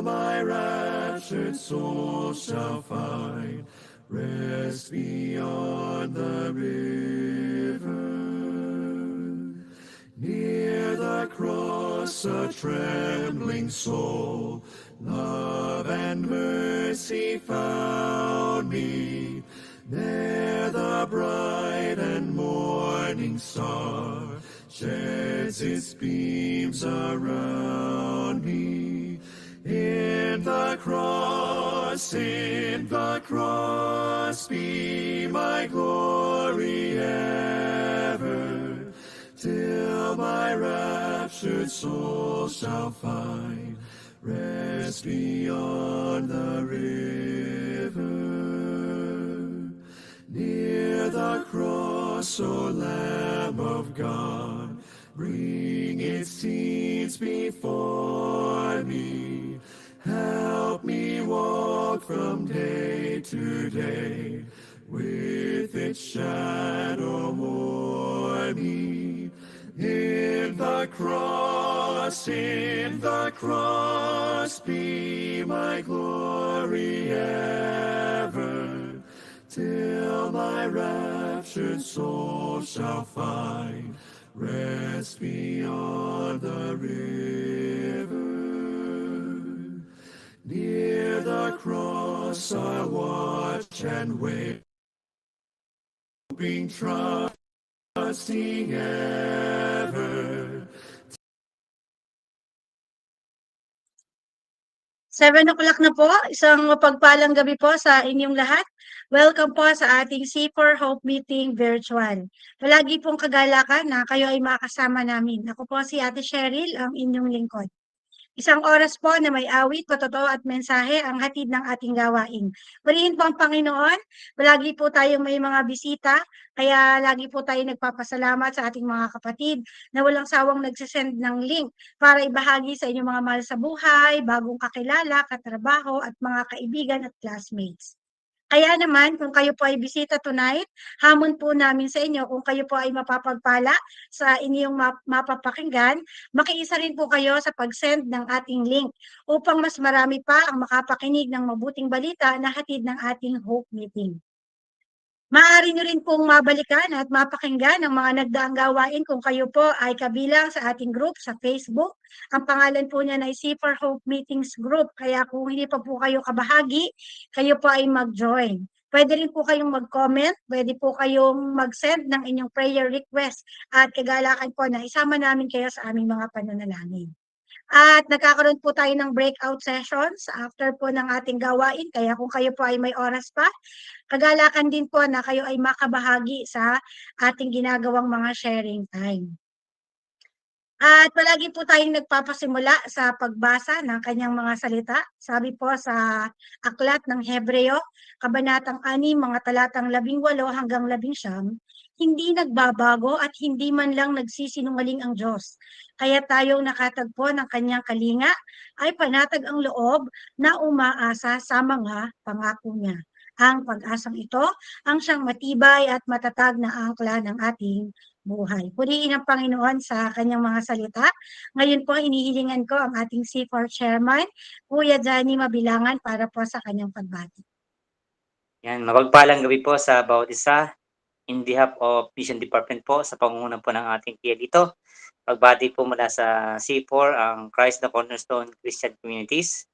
my raptured soul shall find rest beyond the river. Near the cross a trembling soul, love and mercy found me. There the bright and morning star sheds its beams around me. In the cross be my glory ever, till my raptured soul shall find rest beyond the river. Near the cross, O Lamb of God, bring its scenes before me. Help me walk from day to day with its shadow o'er me. In the cross be my glory ever, till my raptured soul shall find rest beyond the river. Near the cross I'll watch and wait, hoping, trusting ever. 7 o'clock na po, isang mapagpalang gabi po sa inyong lahat. Welcome po sa ating C4 Hope Meeting Virtual. Palagi pong kagalakan na kayo ay makasama namin. Ako po si Ate Cheryl, ang inyong lingkod. Isang oras po na may awit, patotoo at mensahe ang hatid ng ating gawain. Purihin po ang Panginoon. Palagi po tayong may mga bisita, kaya lagi po tayo nagpapasalamat sa ating mga kapatid na walang sawang nagsisend ng link para ibahagi sa inyong mga mahal sa buhay, bagong kakilala, katrabaho at mga kaibigan at classmates. Kaya naman, kung kayo po ay bisita tonight, hamon po namin sa inyo kung kayo po ay mapapagpala sa inyong mapapakinggan, makiisa rin po kayo sa pag-send ng ating link upang mas marami pa ang makapakinig ng mabuting balita na hatid ng ating Hope Meeting. Maaari nyo rin pong mabalikan at mapakinggan ang mga nagdaang gawain kung kayo po ay kabilang sa ating group sa Facebook. Ang pangalan po niya ay C4 Hope Meetings Group. Kaya kung hindi pa po kayo kabahagi, kayo po ay mag-join. Pwede rin po kayong mag-comment, pwede po kayong mag-send ng inyong prayer request at kagalakan po na isama namin kayo sa aming mga pananalangin. At nagkakaroon po tayo ng breakout sessions after po ng ating gawain. Kaya kung kayo po ay may oras pa, kagalakan din po na kayo ay makabahagi sa ating ginagawang mga sharing time. At palagi po tayong nagpapasimula sa pagbasa ng kanyang mga salita. Sabi po sa aklat ng Hebreo, kabanatang 6, mga talatang 18 hanggang 19, hindi nagbabago at hindi man lang nagsisinungaling ang Diyos. Kaya tayong nakatagpo ng kanyang kalinga ay panatag ang loob na umaasa sa mga pangako niya. Ang pag-asang ito ang siyang matibay at matatag na angkla ng ating buhay. Purihin ang Panginoon sa kanyang mga salita. Ngayon po, inihilingan ko ang ating C4 Chairman, Kuya Johnny Mabilangan, para po sa kanyang pagbati. Yan, mapagpalang gabi po sa bawat isa. In behalf of Mission Department po, sa pangunguna po ng ating tiya dito, pagbati po mula sa C4, ang Christ the Cornerstone Christian Communities.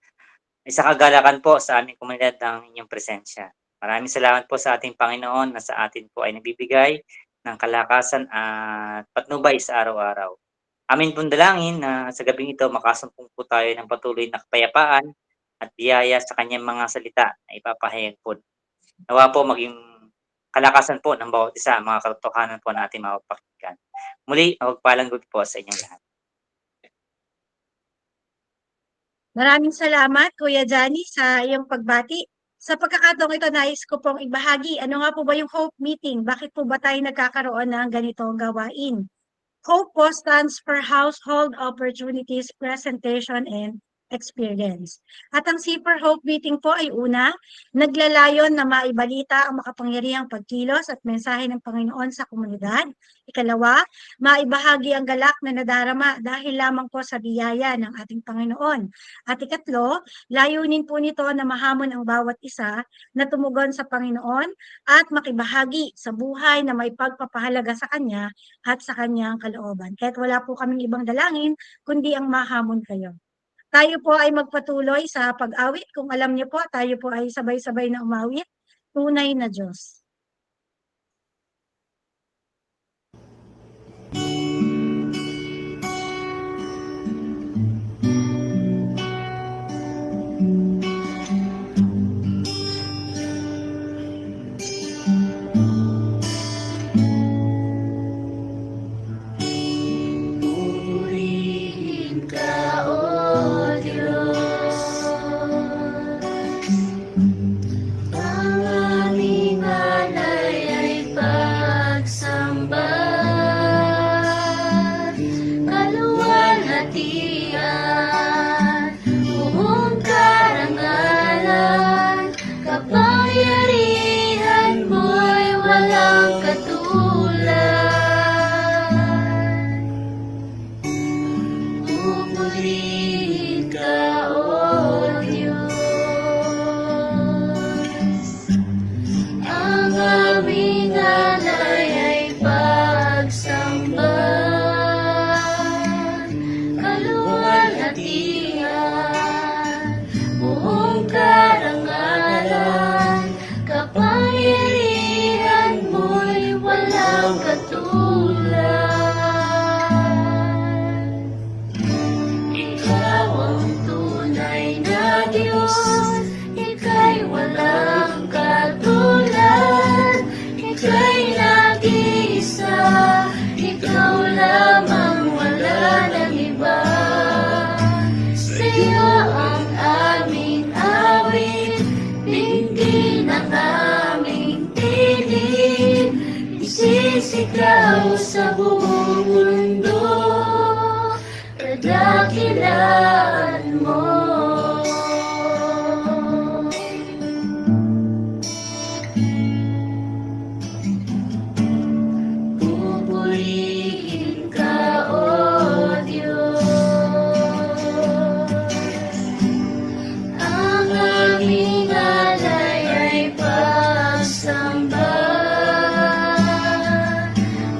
Isa kagalakan po sa aming komunidad ng inyong presensya. Maraming salamat po sa ating Panginoon na sa atin po ay nagbibigay ng kalakasan at patnubay sa araw-araw. Amin pong dalangin na sa gabing ito makasumpong po tayo ng patuloy na kapayapaan at biyaya sa kanyang mga salita na ipapahayag po. Nawa po maging kalakasan po ng bawat isa, mga katotohanan po na ating mapapakinggan. Muli, mapagpalang gabi po sa inyong lahat. Maraming salamat, Kuya Johnny, sa iyong pagbati. Sa pagkakataong ito, nais ko pong ibahagi, ano nga po ba yung Hope Meeting? Bakit po ba tayo nagkakaroon ng ganitong gawain? HOPE po stands for Household Opportunities Presentation and experience. At ang C4 Hope Meeting po ay una, naglalayon na maibalita ang makapangyarihang pagkilos at mensahe ng Panginoon sa komunidad. Ikalawa, maibahagi ang galak na nadarama dahil lamang po sa biyaya ng ating Panginoon. At ikatlo, layunin po nito na mahamon ang bawat isa na tumugon sa Panginoon at makibahagi sa buhay na may pagpapahalaga sa Kanya at sa Kanyang kalooban. Kahit wala po kaming ibang dalangin, kundi ang mahamon kayo. Tayo po ay magpatuloy sa pag-awit. Kung alam niyo po, tayo po ay sabay-sabay na umawit. Tunay na Diyos. Purihin ka, O Diyos, ang aming alay ay pagsamba, kaluwalhatian, buong karangalan, kapangyarihan mo'y walang katulad. Purihin ka, O Diyos, ang aming alay ay pagsamba, kaluwalhatian, buong karangalan, kapangyarihan mo'y walang katulad. Ikaw ang tunay na Diyos, Ika'y walang katulad, Ika'y nag-iisa, Ikaw lamang, wala nang iba. Sa iyo ang aming awit, dinggin ang aming tinig, isisigaw sa buong mundo, kadakilaan mo. Pupurihin ka, O Diyos, ang aming alay ay pagsamba,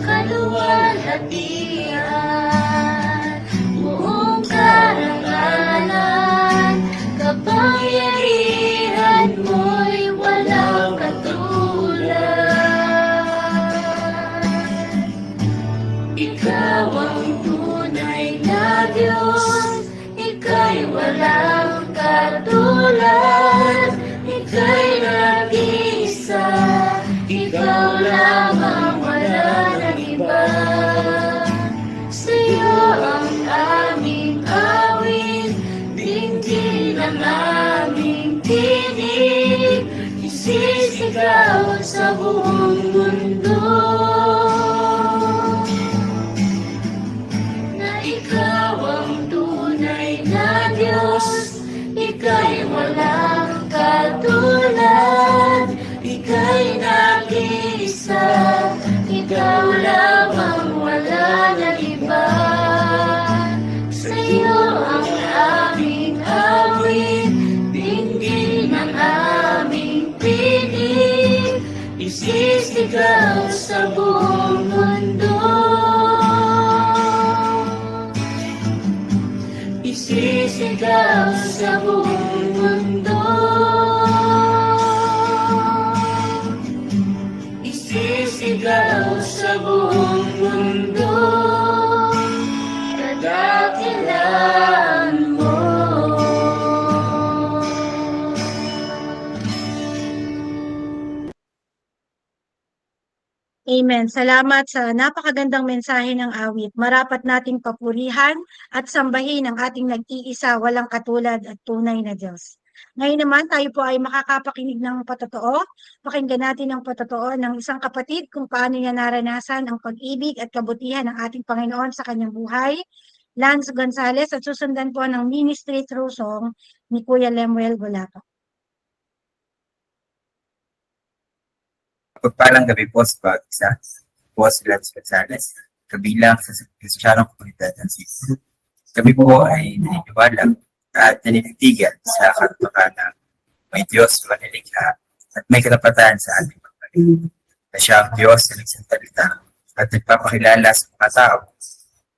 kaluwalhatian, buong karangalan, kapangyarihan mo'y walang katulad. Ikaw ang tunay na Diyos, Ika'y walang katulad, Ika'y nag-iisa, Ikaw lamang, wala nang iba. Sa iyo ang aming awit, dinggin ang aming tinig, isisigaw sa buong mundo, na Ikaw ang tunay na Diyos, Ika'y walang katulad, Ika'y nag-iisa, Ikaw lamang, wala nang iba. Sa iyo ang aming awit, dinggin ang aming tinig, isisigaw sa buong mundo, isisigaw sa buong mundo, isisigaw sa buong mundo, kadakilaan mo. Amen. Salamat sa napakagandang mensahe ng awit. Marapat nating papurihan at sambahin ang ating nag-iisa, walang katulad at tunay na Diyos. Ngayon naman, tayo po ay makakapakinig ng patotoo. Pakinggan natin ang patotoo ng isang kapatid kung paano niya naranasan ang pag-ibig at kabutihan ng ating Panginoon sa kanyang buhay. Lance Gonzales at susundan po ng Ministry Through Song ni Kuya Lemuel Gulapo. Pagpalang gabi po sa pag-isa po si Lance Gonzales, kabilang sa Kristyanong Komunidad ng Cebu. Kami po ay naniniwala at nanititigan sa katotohanan na may Diyos na manilikha at may karapatan sa ating pagpalit. Na siya ang Diyos na nagsasalita at nagpapakilala sa mga tao.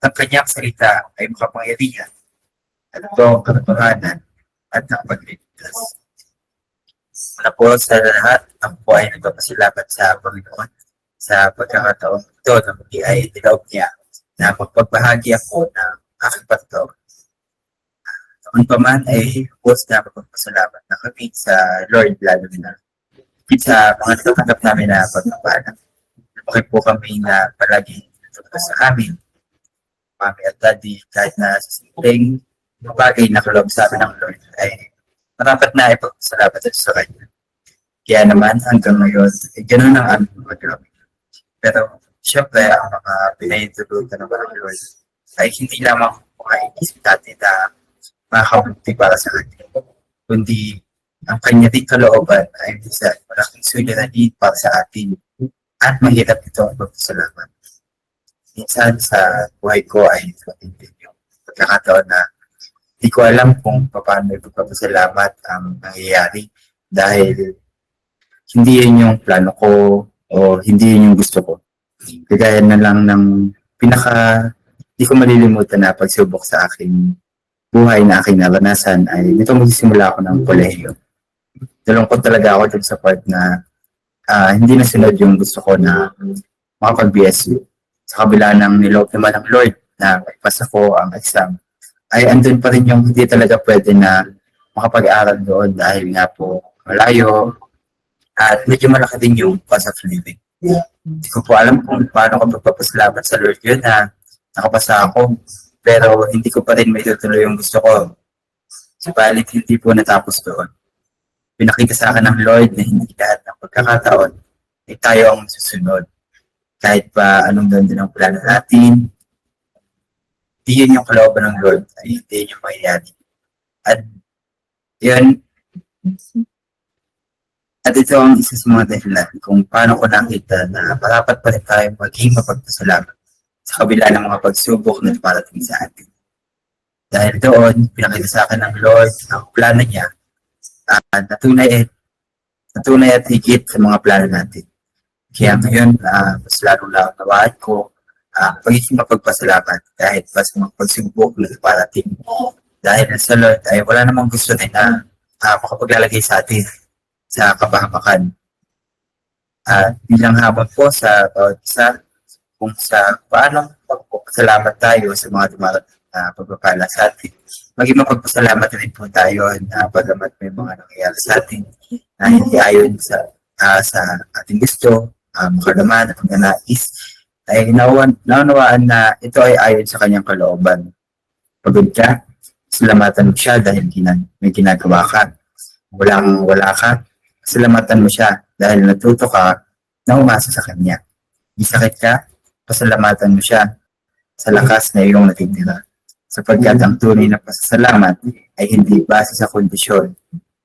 Ang kanyang salita ay makapangyarihan at ito ang katotohanan at ang pagliligtas. Mula po sa lahat, ako po ay nagpapasalamat sa Panginoon sa pagkakataon ito na muli ay dilawag niya na magpagbahagi ako ng aking pagkaw. Noon pa man ay post na magpapasalamat na kami sa Lord lalo na sa mga natatanggap namin na pagpapala. Okay po kami na palagi sa amin, mami at daddy, kahit na sa simpleng bagay na kaloob sa amin ng Lord ay marapat na ipagpasalamat sa Kanya. Kaya naman hanggang ngayon, ganoon ang aming mga gawin. Pero syempre, ang mga pinahintulutan ng mga Lord ay hindi lamang makaisip natin na makakabuti para sa atin, kundi ang kanya din kalooban ay minsan malaking suliranin para sa atin at mahirap ito ang pagpasalamat. Minsan sa buhay ko ay matindi yung pagkakataon na hindi ko alam kung paano ipagpapasalamat ang nangyayari dahil hindi yun yung plano ko o hindi yun yung gusto ko. Kagaya na lang ng hindi ko malilimutan na pagsubok sa aking buhay na aking naranasan ay nito magsisimula ako ng kolehiyo. Nalungkot talaga ako dun sa part na hindi nasunod yung gusto ko na makapag-BSU. Sa kabila ng niloob naman ng Lord na maipasa ko ang exam, ay andun pa rin yung hindi talaga pwede na makapag-aral doon dahil nga po malayo at medyo malaki din yung cost of living. Hindi ko po alam kung paano ko magpapasalamat sa Lord yun na nakapasa ako, pero hindi ko pa rin may tutuloy yung gusto ko. Subalit hindi po natapos doon. Pinakita sa akin ng Lord na hindi lahat ng pagkakataon ay tayo ang susunod. Kahit pa anong ganda ng plano natin, hindi yun yung kalooban ng Lord ay hindi yun yung mangyayari. At yun, at ito ang isa sa mga dahilan kung paano ko nakita na marapat pa rin tayo maging mapagpasalamat sa kabila ng mga pagsubok na dumarating sa atin. Dahil doon, pinakita sa akin ng Lord ang plano niya natunay at higit sa mga plano natin. Kaya ngayon, mas lalo lang nawaan ko pagiging mapagpasalamat kahit pa sa mga pagsubok na dumarating. Dahil sa Lord ay wala namang gusto na makapaglalagay sa atin sa kapahamakan. Bilang habang po sa bawat isa, kung sa paano magpapasalamat tayo sa mga dumarating na pagpapala sa atin. Maging mapagpasalamat rin po tayo na bagamat may mga nangyayari sa atin na hindi ayon sa ating gusto, makalaman at magnanais, ay naunawaan na ito ay ayon sa kanyang kalooban. Pagod ka, salamatan mo siya dahil may ginagawa ka. Wala ka, salamatan mo siya dahil natuto ka na umasa sa kanya. Isakit ka, pasalamatan mo siya sa lakas na iyong natitira. Sapagkat ang tunay na pasasalamat ay hindi base sa kondisyon,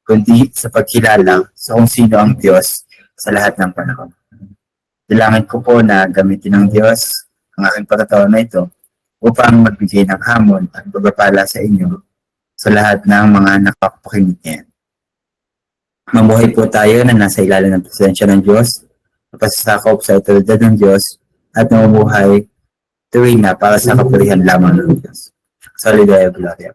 kundi sa pagkilala sa kung sino ang Diyos sa lahat ng panahon. Dalangin ko po na gamitin ng Diyos ang aking pagkataon na ito upang magbigay ng hamon at pagpapala sa inyo sa lahat ng mga nakapakinig niya. Mabuhay po tayo na nasa ilalim ng presensya ng Diyos, napasasakop sa otoridad ng Diyos, at mabuhay tuwing na para sa kapurihan lamang ng Diyos. Solidaria Gloria.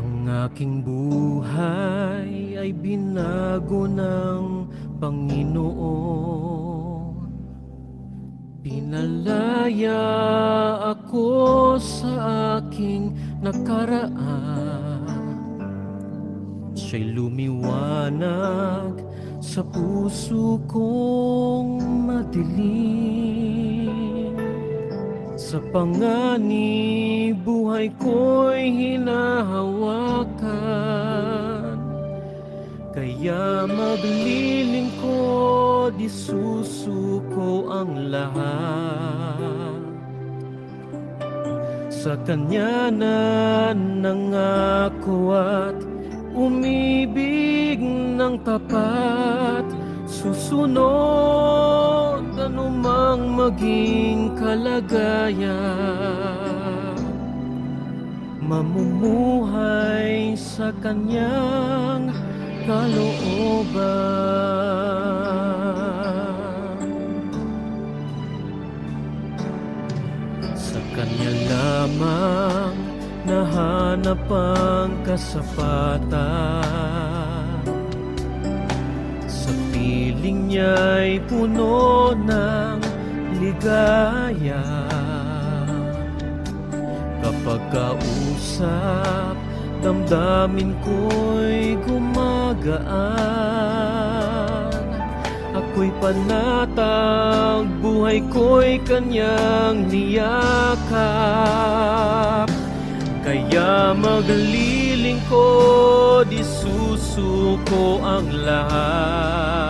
Ang aking buhay ay binago ng Panginoon. Pinalaya ako sa aking nakaraan. Siya'y lumiwanag sa puso kong madilim. Sa panganib, buhay ko'y hinahawakan. Kaya maglilingkod, isusuko ang lahat. Sa Kanya na nangako at umibig ng tapat, susunod anumang maging kalagayan. Mamumuhay sa Kanyang kalooban. Sa Kanya lamang nahanap ang kasapatan. Sa piling niya'y puno ng ligaya. Kapag kausap, damdamin ko'y gumagaan. Ako'y panatag, buhay ko'y Kanyang niyakap. Kaya maglilingkod, isusuko ang lahat.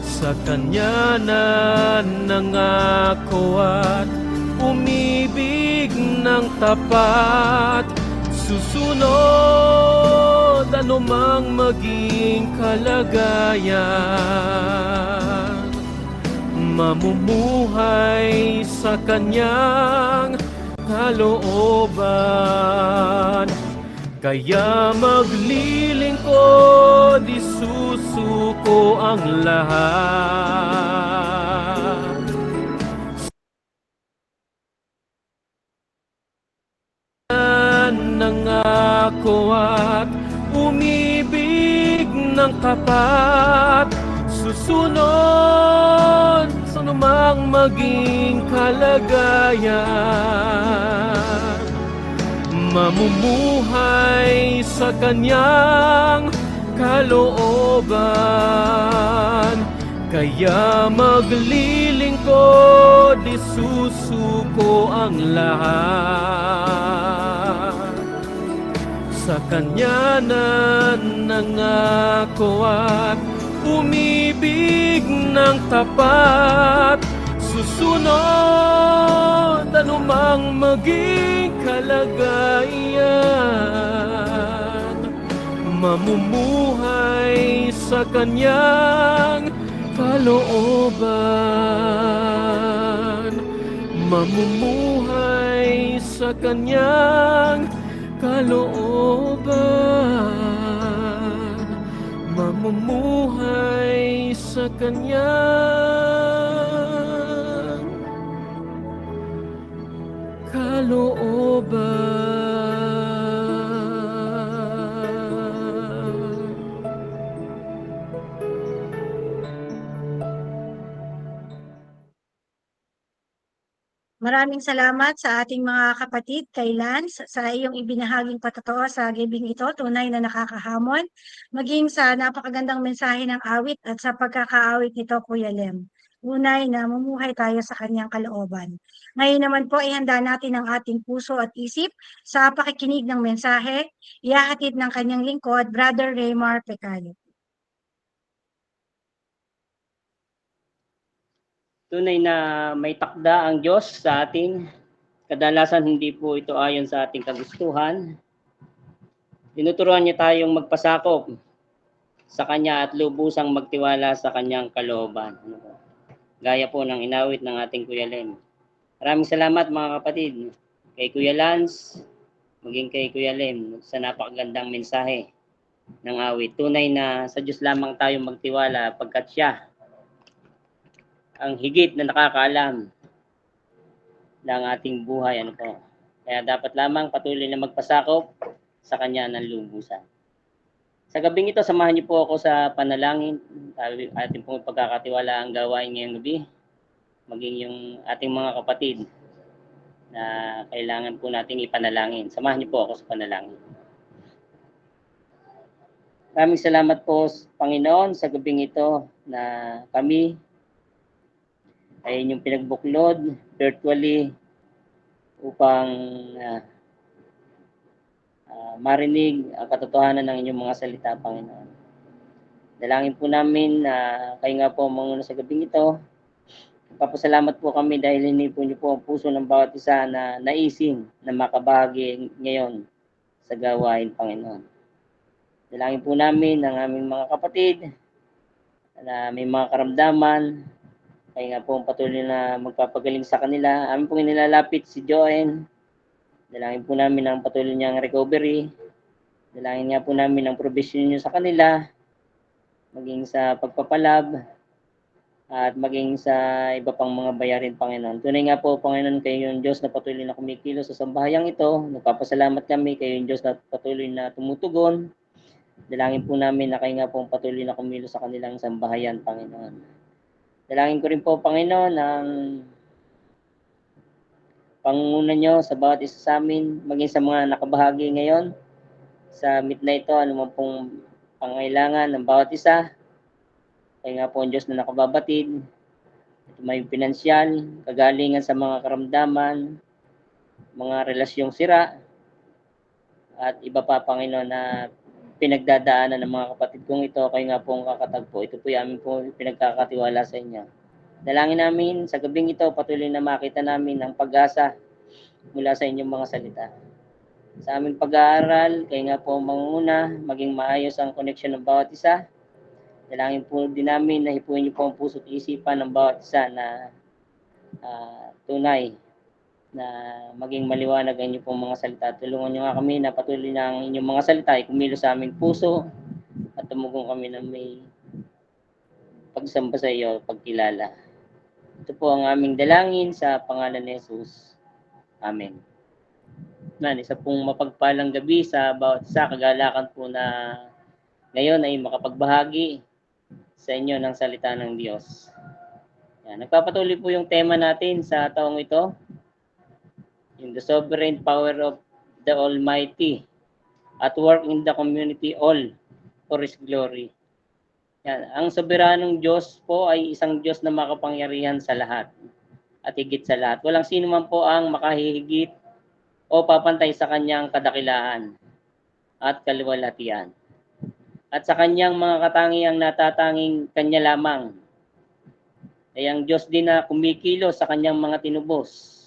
Sa Kanya na nangako at umibig ng tapat, susunod anumang maging kalagayan. Mamumuhay sa Kanyang kalooban. Kaya maglilingkod, isusuko ang lahat. Nangako at umibig ng tapat, susunod sa anumang maging kalagayan. Mamumuhay sa Kanyang kalooban. Kaya maglilingkod, isusuko ang lahat. Sa Kanya na nangako at umibig ng tapat, susunod anumang maging kalagayan. Mamumuhay sa Kanyang kalooban. Mamumuhay sa Kanyang kalooban. Mamumuhay sa Kanyang kalooban. Maraming salamat sa ating mga kapatid kay Lance sa iyong ibinahaging patotoo sa gabing ito, tunay na nakakahamon, maging sa napakagandang mensahe ng awit at sa pagkakaawit nito, Kuya Lem. Unay na mamuhay tayo sa Kanyang kalooban. Ngayon naman po, ihanda natin ang ating puso at isip sa pakikinig ng mensahe, ihahatid ng kanyang lingkod, Brother Raymar Pecado. Tunay na may takda ang Diyos sa atin. Kadalasan hindi po ito ayon sa ating kagustuhan. Tinuturuan niya tayong magpasakop sa Kanya at lubusang magtiwala sa Kanyang kalooban. Gaya po ng inawit ng ating Kuya Lem. Maraming salamat mga kapatid. Kay Kuya Lance, maging kay Kuya Lem sa napakagandang mensahe ng awit. Tunay na sa Diyos lamang tayo magtiwala pagkat Siya ang higit na nakakaalam ng ating buhay. Kaya dapat lamang patuloy na magpasakop sa kanya ng lubusan. Sa gabing ito, samahan niyo po ako sa panalangin. Ating pong pagkakatiwala ang gawain ngayong gabi, maging yung ating mga kapatid na kailangan po nating ipanalangin. Samahan niyo po ako sa panalangin. Maraming salamat po, Panginoon, sa gabing ito na kami ay inyong pinagbuklod virtually upang marinig ang katotohanan ng inyong mga salita, Panginoon. Dalangin po namin na kayo nga po ang manguna sa gabing ito. Papasalamat po kami dahil hinipo niyo po ang puso ng bawat isa na naisin na makabahagi ngayon sa gawain, Panginoon. Dalangin po namin ang aming mga kapatid na may mga karamdaman. Kayo nga po ang patuloy na magpapagaling sa kanila. Amin pong inilalapit si Joen. Dalangin po namin ang patuloy niyang recovery. Dalangin nga po namin ang provision niyo sa kanila, maging sa pagpapalab, at maging sa iba pang mga bayarin, Panginoon. Tunay nga po, Panginoon, kayo yung Diyos na patuloy na kumikilos sa sambahayang ito. Nagpapasalamat kami, kayo yung Diyos na patuloy na tumutugon. Dalangin po namin na kayo nga po patuloy na kumilos sa kanilang sambahayan, Panginoon. Dalangin ko rin po, Panginoon, ang pangunguna nyo sa bawat isa sa amin, maging sa mga nakabahagi ngayon sa meet na ito, ano man pong pangailangan ng bawat isa. Kaya nga po ang Diyos na nakababatid, ito may pinansyal, kagalingan sa mga karamdaman, mga relasyong sira, at iba pa, Panginoon, na pinagdadaanan ng mga kapatid kong ito. Kayo nga po ang kakatagpo. Ito po yung aming po pinagkakatiwala sa inyo. Dalangin namin sa gabing ito, patuloy na makita namin ang pag-asa mula sa inyong mga salita. Sa aming pag-aaral, kayo nga po ang manguna, maging maayos ang connection ng bawat isa. Dalangin po din namin na hipuin niyo po ang puso at isipan ng bawat isa na tunay na maging maliwanag ang inyong pong mga salita. Tulungan niyo nga kami na patuloy na ang inyong mga salita ay kumilos sa aming puso at tumugong kami na may pagsamba sa iyo, pagkilala. Ito po ang aming dalangin sa pangalan ni Jesus. Amen. Isa pong mapagpalang gabi sa bawat isa. Kagalakan po na ngayon ay makapagbahagi sa inyo ng salita ng Diyos. Yan. Nagpapatuloy po yung tema natin sa taong ito. In the sovereign power of the Almighty at work in the community all for His glory. Yan. Ang soberanong Diyos po ay isang Diyos na makapangyarihan sa lahat at higit sa lahat. Walang sino man po ang makahihigit o papantay sa kanyang kadakilaan at kaluwalhatian. At sa kanyang mga katangiang natatanging kanya lamang ay ang Diyos din na kumikilos sa kanyang mga tinubos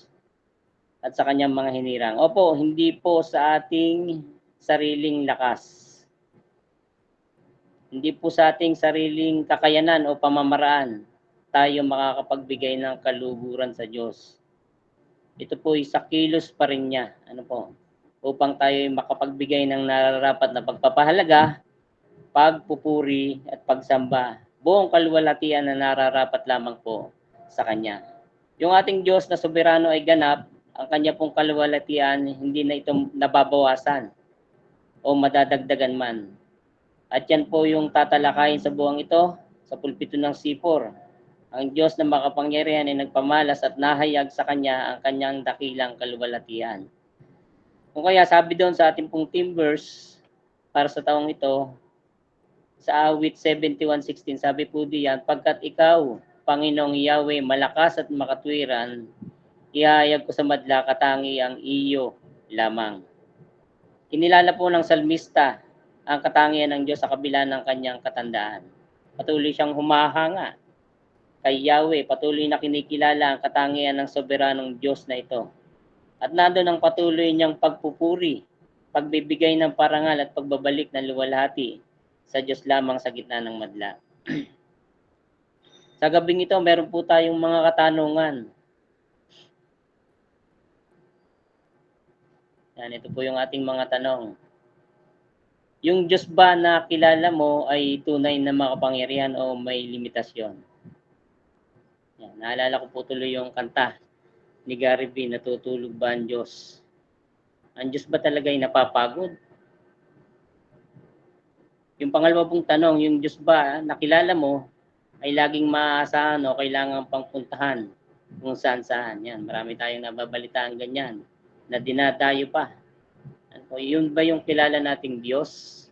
at sa kanyang mga hinirang. Opo, hindi po sa ating sariling lakas. Hindi po sa ating sariling kakayanan o pamamaraan tayo makakapagbigay ng kaluguran sa Diyos. Ito po ay sa kilos pa rin niya. Upang tayo makapagbigay ng nararapat na pagpapahalaga, pagpupuri at pagsamba. Buong kaluwalhatian na nararapat lamang po sa Kanya. Yung ating Diyos na soberano ay ganap, ang Kanya pong kaluwalhatian hindi na ito nababawasan o madadagdagan man. At yan po yung tatalakayin sa buwang ito, sa pulpito ng C4. Ang Diyos na makapangyarihan ay nagpamalas at nahayag sa Kanya ang Kanyang dakilang kaluwalhatian. Kung kaya sabi doon sa ating pong theme verse para sa taong ito, sa awit 71:16, sabi po diyan, pagkat ikaw, Panginoong Yahweh, malakas at makatwiran, ihayag ko sa madla katangi ang iyo lamang. Kinilala po ng salmista ang katangian ng Diyos sa kabila ng kanyang katandaan. Patuloy siyang humahanga kay Yahweh, patuloy na kinikilala ang katangian ng soberanong Diyos na ito. At nandoon ang patuloy niyang pagpupuri, pagbibigay ng parangal at pagbabalik ng luwalhati sa Diyos lamang sa gitna ng madla. Sa gabing ito, meron po tayong mga katanungan. Yan, ito po yung ating mga tanong. Yung Diyos ba na kilala mo ay tunay na makapangyarihan o may limitasyon? Yan, naalala ko po tuloy yung kanta ni Gary V, Natutulog ba ang Diyos? Ang Diyos ba talaga ay napapagod? Yung pangalawa pong tanong, yung Diyos ba nakilala mo ay laging maaasahan o kailangan pang puntahan kung saan-saan? Yan, marami tayong nababalitaan ganyan na dinadayo pa. Ano, yun ba yung kilala nating Diyos?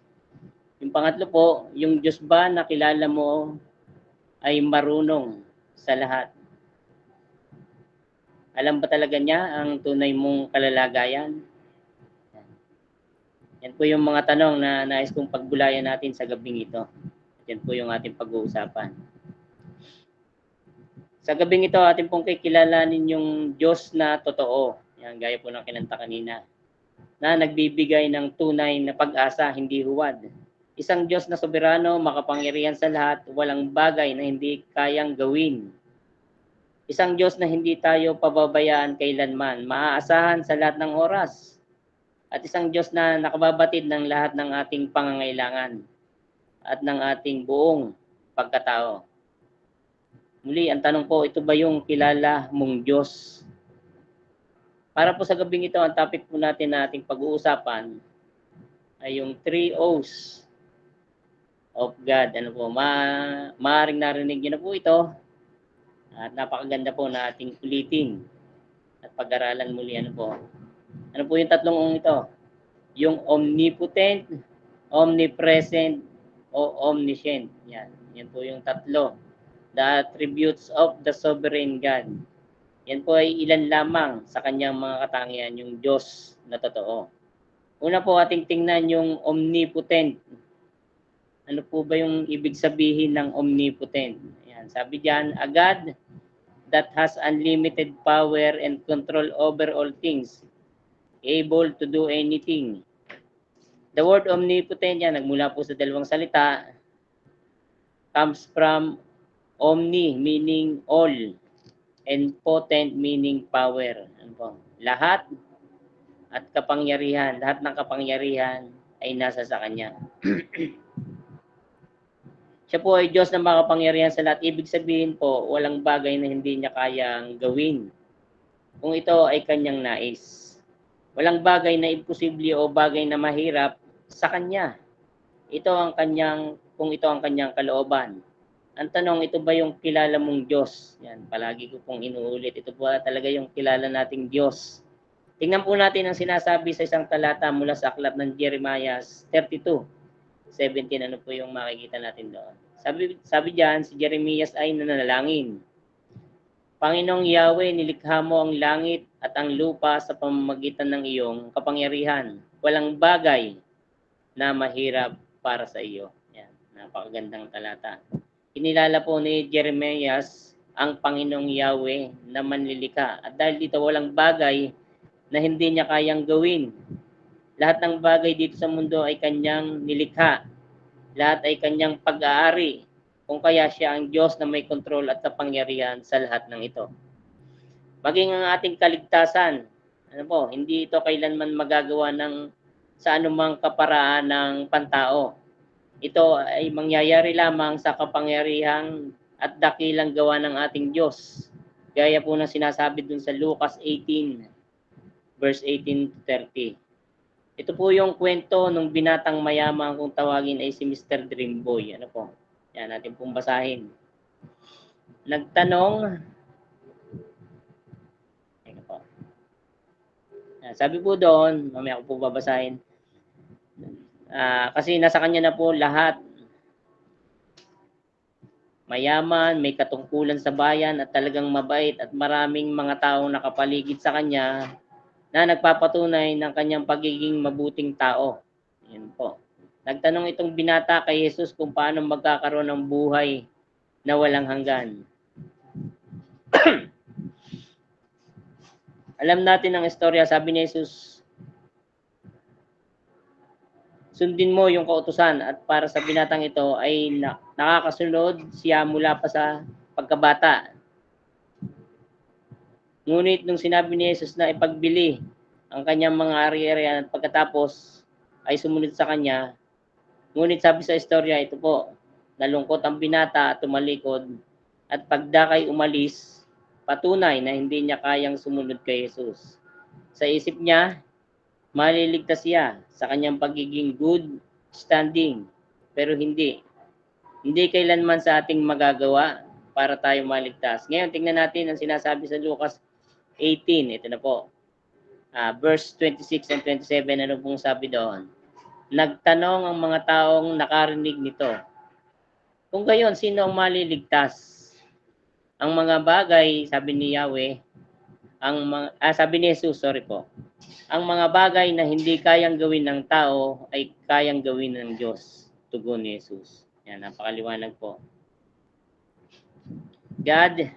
Yung pangatlo po, yung Diyos ba nakilala mo ay marunong sa lahat? Alam ba talaga niya ang tunay mong kalalagayan? Yan po yung mga tanong na nais kong pagbulayan natin sa gabing ito. Yan po yung ating pag-uusapan. Sa gabing ito, ating pong kikilalanin yung Diyos na totoo. Yan, gaya po ng kinanta kanina. Na nagbibigay ng tunay na pag-asa, hindi huwad. Isang Diyos na soberano, makapangyarihan sa lahat, walang bagay na hindi kayang gawin. Isang Diyos na hindi tayo pababayaan kailanman, maaasahan sa lahat ng oras. At isang Diyos na nakababatid ng lahat ng ating pangangailangan at ng ating buong pagkatao. Muli, ang tanong po, ito ba yung kilala mong Diyos? Para po sa gabing ito, ang topic po natin na ating pag-uusapan ay yung 3 O's of God. Ano po, maaaring narinig niyo na po ito. At napakaganda po na ating ulitin at pag-aralan muli. Ano po yung tatlong ong ito? Yung omnipotent, omnipresent, o omniscient. Yan po yung tatlo. The attributes of the sovereign God. Yan po ay ilan lamang sa kanyang mga katangian, yung Diyos na totoo. Una po ating tingnan yung omnipotent. Ano po ba yung ibig sabihin ng omnipotent? Yan, sabi diyan, a God that has unlimited power and control over all things, able to do anything. The word omnipotent, yan, nagmula po sa dalawang salita, comes from omni, meaning all, and potent, meaning power. Ano po? Lahat at kapangyarihan, lahat ng kapangyarihan ay nasa sa Kanya. Siya po ay Diyos na makapangyarihan sa lahat. Ibig sabihin po, walang bagay na hindi niya kayang gawin kung ito ay kanyang nais. Walang bagay na imposible o bagay na mahirap sa Kanya. Kung ito ang kanyang kalooban. Ang tanong, ito ba yung kilala mong Diyos? Yan, palagi ko pong inuulit. Ito po talaga yung kilala nating Diyos. Tingnan po natin ang sinasabi sa isang talata mula sa aklat ng Jeremiah 32:17. Ano po yung makikita natin doon? Sabi diyan, si Jeremias ay nanalangin. Panginoong Yahweh, nilikha mo ang langit at ang lupa sa pamamagitan ng iyong kapangyarihan. Walang bagay na mahirap para sa iyo. Yan, napakagandang talata. Kinilala po ni Jeremias ang Panginoong Yahweh na manlilikha. At dahil dito walang bagay na hindi niya kayang gawin. Lahat ng bagay dito sa mundo ay kanyang nilikha. Lahat ay kanyang pag-aari. Kung kaya siya ang Diyos na may kontrol at kapangyarihan sa lahat ng ito. Maging ang ating kaligtasan, hindi ito kailanman magagawa sa anumang kaparaan ng pantao. Ito ay mangyayari lamang sa kapangyarihan at dakilang gawa ng ating Diyos. Gaya po na sinasabi dun sa Lucas 18, verse 18-30. Ito po yung kwento ng binatang mayaman kung tawagin ay si Mr. Dreamboy. Yan, natin pong basahin. Nagtanong, sabi po doon, mamaya ko po babasahin, kasi nasa kanya na po lahat. Mayaman, may katungkulan sa bayan at talagang mabait at maraming mga taong nakapaligid sa kanya na nagpapatunay ng kanyang pagiging mabuting tao. Yan po. Nagtanong itong binata kay Jesus kung paano magkakaroon ng buhay na walang hanggan. Alam natin ang istorya, sabi ni Jesus, sundin mo yung kautusan at para sa binatang ito ay nakakasunod siya mula pa sa pagkabata. Ngunit nung sinabi ni Jesus na ipagbili ang kanyang mga ari-arian at pagkatapos ay sumunod sa kanya, ngunit sabi sa istorya, ito po, nalungkot ang binata at tumalikod at pagdakay umalis, patunay na hindi niya kayang sumunod kay Jesus. Sa isip niya, maliligtas siya sa kanyang pagiging good standing. Pero hindi kailanman sa ating magagawa para tayo maligtas. Ngayon, tingnan natin ang sinasabi sa Lucas 18. Ito na po. Verse 26 and 27, ano pong sabi doon? Nagtanong ang mga taong nakarinig nito. Kung gayon, sino ang maliligtas? Ang mga bagay, sabi ni Yahweh, sabi ni Jesus, sorry po. Ang mga bagay na hindi kayang gawin ng tao ay kayang gawin ng Diyos. Tugon ni Jesus. Yan, napakaliwanag po. God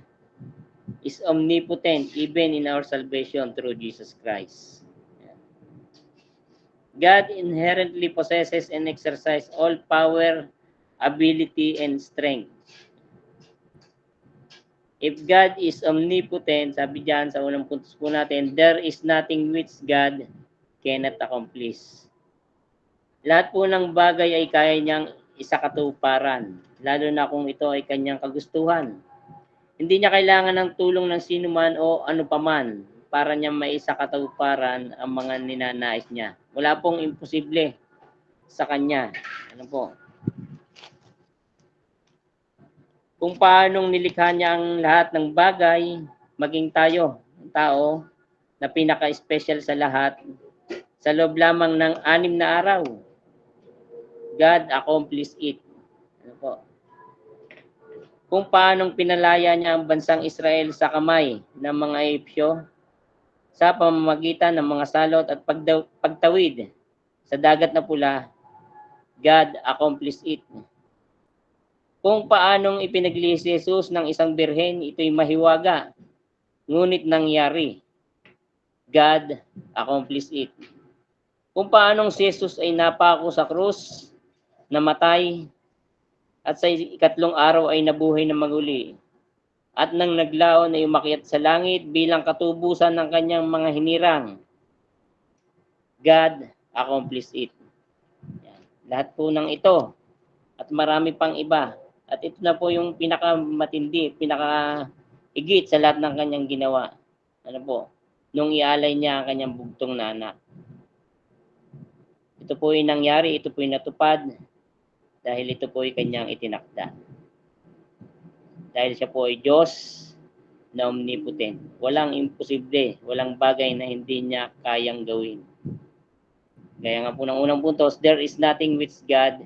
is omnipotent even in our salvation through Jesus Christ. Yan. God inherently possesses and exercises all power, ability, and strength. If God is omnipotent, sabi diyan sa unang puntos po natin, there is nothing which God cannot accomplish. Lahat po ng bagay ay kaya niyang isakatuparan, lalo na kung ito ay kanyang kagustuhan. Hindi niya kailangan ng tulong ng sino man o ano paman para niya maisakatuparan ang mga ninanais niya. Wala pong imposible sa kanya. Ano po? Kung paanong nilikha niya ang lahat ng bagay, maging tayo, ang tao, na pinaka-special sa lahat, sa loob lamang ng 6 na araw, God accomplished it. Ano po? Kung paanong pinalaya niya ang bansang Israel sa kamay ng mga Ehipsyo, sa pamamagitan ng mga salot at pagtawid sa dagat na pula, God accomplished it. Kung paanong ipinaglihi si Jesus ng isang birhen, ito'y mahiwaga, ngunit nangyari. God accomplished it. Kung paanong si Jesus ay napako sa krus, namatay, at sa 3 araw ay nabuhay na maguli, at nang naglaon ay umakyat sa langit bilang katubusan ng kanyang mga hinirang, God accomplished it. Yan. Lahat po ng ito, at marami pang iba, at ito na po yung pinakamatindi, pinakahigit sa lahat ng kanyang ginawa. Ano po? Nung ialay niya ang kanyang bugtong na anak. Ito po yung nangyari, ito po yung natupad, dahil ito po ay kanyang itinakda. Dahil siya po ay Diyos na omnipotent. Walang imposible, walang bagay na hindi niya kayang gawin. Gaya nga po ng unang puntos, there is nothing which God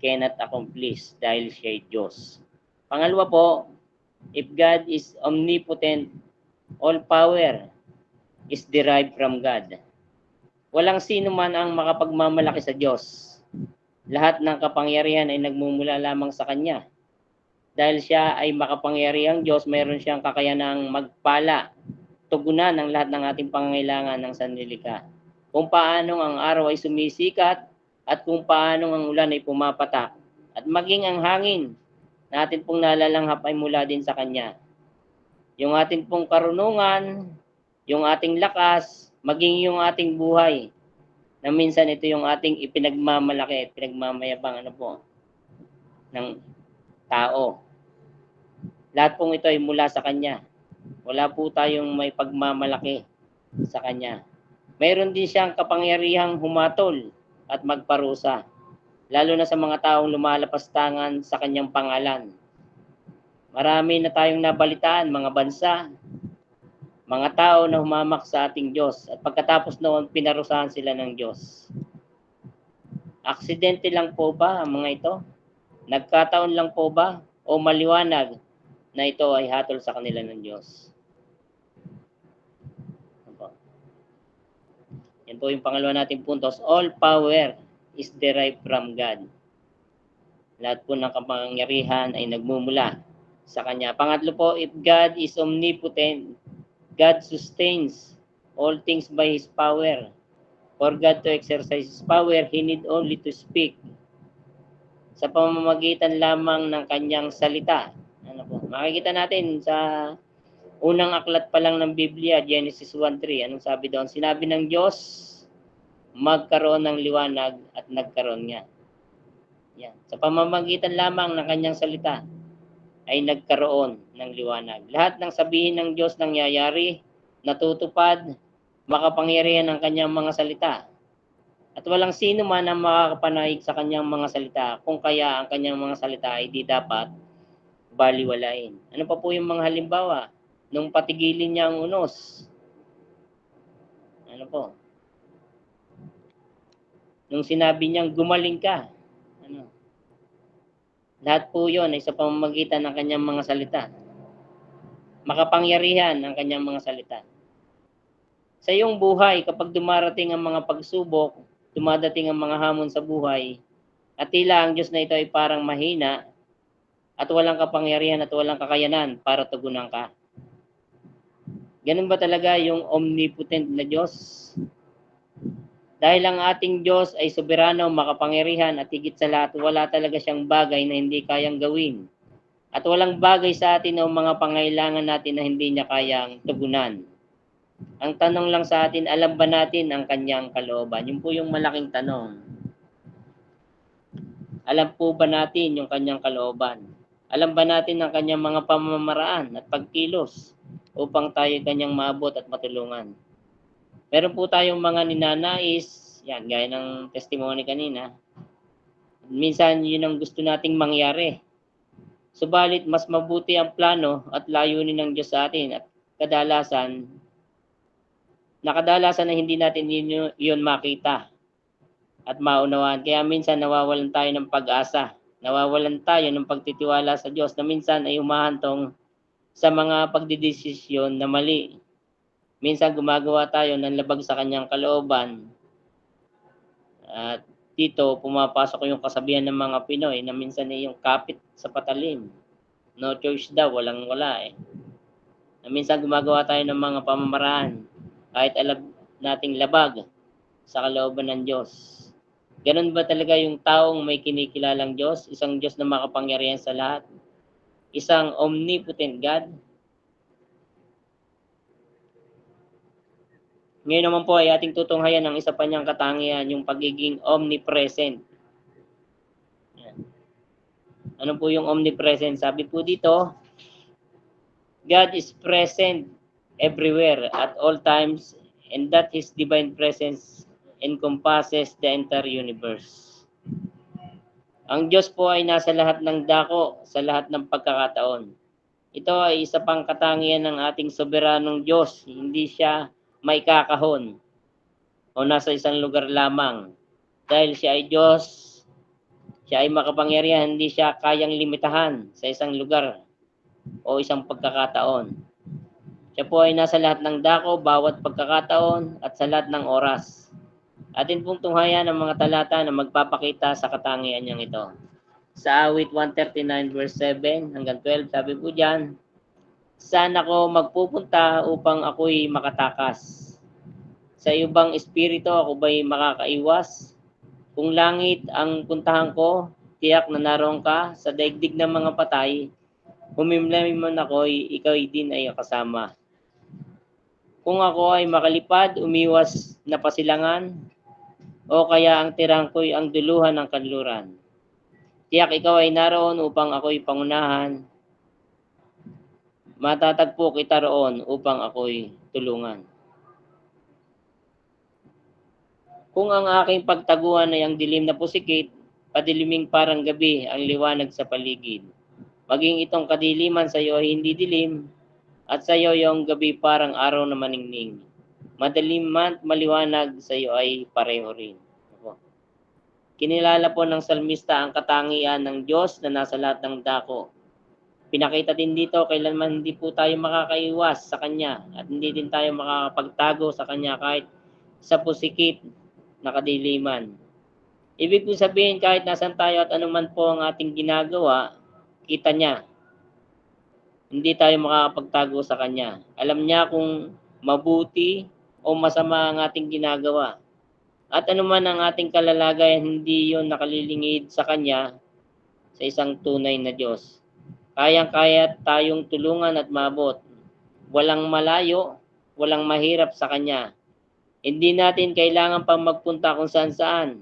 cannot accomplish dahil siya ay Diyos. Pangalawa po, if God is omnipotent, all power is derived from God. Walang sino man ang makapagmamalaki sa Diyos. Lahat ng kapangyarihan ay nagmumula lamang sa Kanya. Dahil siya ay makapangyarihang Diyos, mayroon siyang kakayanang magpala, tugunan ng lahat ng ating pangangailangan ng sanlilikha. Kung paanong ang araw ay sumisikat at kung paanong ang ulan ay pumapatak. At maging ang hangin na atin pong nalalanghap ay mula din sa Kanya. Yung ating pong karunungan, yung ating lakas, maging yung ating buhay, na minsan ito yung ating ipinagmamalaki at pinagmamayabang ng tao. Lahat pong ito ay mula sa Kanya. Wala po tayong may pagmamalaki sa Kanya. Mayroon din siyang kapangyarihang humatol at magparusa, lalo na sa mga taong lumalapastangan sa Kanyang pangalan. Marami na tayong nabalitaan, mga bansa, mga tao na humamak sa ating Diyos at pagkatapos noon pinarusahan sila ng Diyos. Aksidente lang po ba ang mga ito? Nagkataon lang po ba? O maliwanag na ito ay hatol sa kanila ng Diyos? Yan po yung pangalawa nating puntos. All power is derived from God. Lahat po ng kapangyarihan ay nagmumula sa Kanya. Pangatlo po, if God is omnipotent, God sustains all things by His power. For God to exercise His power, He need only to speak. Sa pamamagitan lamang ng Kanyang salita. Makikita natin sa unang aklat pa lang ng Biblia, Genesis 1:3. Anong sabi doon? Sinabi ng Diyos, magkaroon ng liwanag at nagkaroon nga. Yan. Sa pamamagitan lamang ng Kanyang salita, ay nagkaroon ng liwanag. Lahat ng sabihin ng Diyos nangyayari, natutupad, makapangyarihan ng Kanyang mga salita. At walang sino man ang makakapanahig sa kanyang mga salita, kung kaya ang kanyang mga salita ay di dapat baliwalain. Ano pa po yung mga halimbawa? Nung patigilin niya ang unos. Ano po? Nung sinabi niyang gumaling ka. Ano? Lahat po yun ay sa pamamagitan ng kanyang mga salita. Makapangyarihan ang kanyang mga salita. Sa iyong buhay, kapag dumarating ang mga pagsubok, dumadating ang mga hamon sa buhay, at tila ang Diyos na ito ay parang mahina, at walang kapangyarihan at walang kakayanan para tugunan ka. Ganun ba talaga yung omnipotent na Diyos? Dahil ang ating Diyos ay soberano, makapangyarihan, at higit sa lahat, wala talaga siyang bagay na hindi kayang gawin. At walang bagay sa atin o mga pangailangan natin na hindi niya kayang tugunan. Ang tanong lang sa atin, alam ba natin ang kanyang kalooban? Yun po yung malaking tanong. Alam po ba natin yung kanyang kalooban? Alam ba natin ang kanyang mga pamamaraan at pagkilos upang tayo kanyang maabot at matulungan? Meron po tayong mga ninanais, yan, gaya ng testimony kanina. Minsan yun ang gusto nating mangyari. Subalit mas mabuti ang plano at layunin ng Diyos sa atin at kadalasan na hindi natin yun makita at maunawaan. Kaya minsan nawawalan tayo ng pag-asa. Nawawalan tayo ng pagtitiwala sa Diyos na minsan ay humahantong sa mga pagdidesisyon na mali. Minsan gumagawa tayo ng labag sa kanyang kalooban. At dito pumapasok yung kasabihan ng mga Pinoy na minsan ay yung kapit sa patalim. No choice daw, walang-wala eh. Na minsan gumagawa tayo ng mga pamamaraan kahit alam nating labag sa kalooban ng Diyos. Ganun ba talaga yung taong may kinikilalang Diyos? Isang Diyos na makapangyarihan sa lahat? Isang omnipotent God? Ngayon naman po ay ating tutunghayan ng isa pa niyang katangian, yung pagiging omnipresent. Yan. Ano po yung omnipresent? Sabi po dito, God is present everywhere at all times, and that His divine presence encompasses the entire universe. Ang Diyos po ay nasa lahat ng dako, sa lahat ng pagkakataon. Ito ay isa pang katangian ng ating soberanong Diyos. Hindi siya may kakahon o nasa isang lugar lamang. Dahil siya ay Diyos, siya ay makapangyarihan, hindi siya kayang limitahan sa isang lugar o isang pagkakataon. Siya po ay nasa lahat ng dako, bawat pagkakataon at sa lahat ng oras. Atin pong tunghayan ang mga talata na magpapakita sa katangian niyang ito. Sa awit 139 verse 7 hanggang 12, sabi po diyan, saan ako magpupunta upang ako'y makatakas? Sa ibang espiritu ako ba'y makakaiwas? Kung langit ang puntahan ko, tiyak na naroon ka. Sa daigdig ng mga patay, humimlay man ako'y ikaw din ay kasama. Kung ako ay makalipad, umiwas na pasilangan, o kaya ang tirang ko'y ang duluhan ng kanluran. Tiyak ikaw ay naroon upang ako'y pangunahan. Matatagpo kita roon upang ako'y tulungan. Kung ang aking pagtaguan ay ang dilim na pusikit, padiliming parang gabi ang liwanag sa paligid. Maging itong kadiliman sa iyo ay hindi dilim, at sa iyo yung gabi parang araw na maningning. Madilim man maliwanag sa iyo ay pareho rin. Kinilala po ng salmista ang katangian ng Diyos na nasa lahat ng dako. Pinakita din dito, kailanman hindi po tayo makakaiwas sa Kanya at hindi din tayo makakapagtago sa Kanya kahit sa pusikit na kadiliman. Ibig po sabihin, kahit nasan tayo at anuman po ang ating ginagawa, kita Niya. Hindi tayo makakapagtago sa Kanya. Alam Niya kung mabuti o masama ang ating ginagawa. At anuman ang ating kalalagayan, hindi yon nakalilingid sa Kanya, sa isang tunay na Diyos. Kayang-kaya tayong tulungan at maabot. Walang malayo, walang mahirap sa Kanya. Hindi natin kailangan pang magpunta kung saan-saan.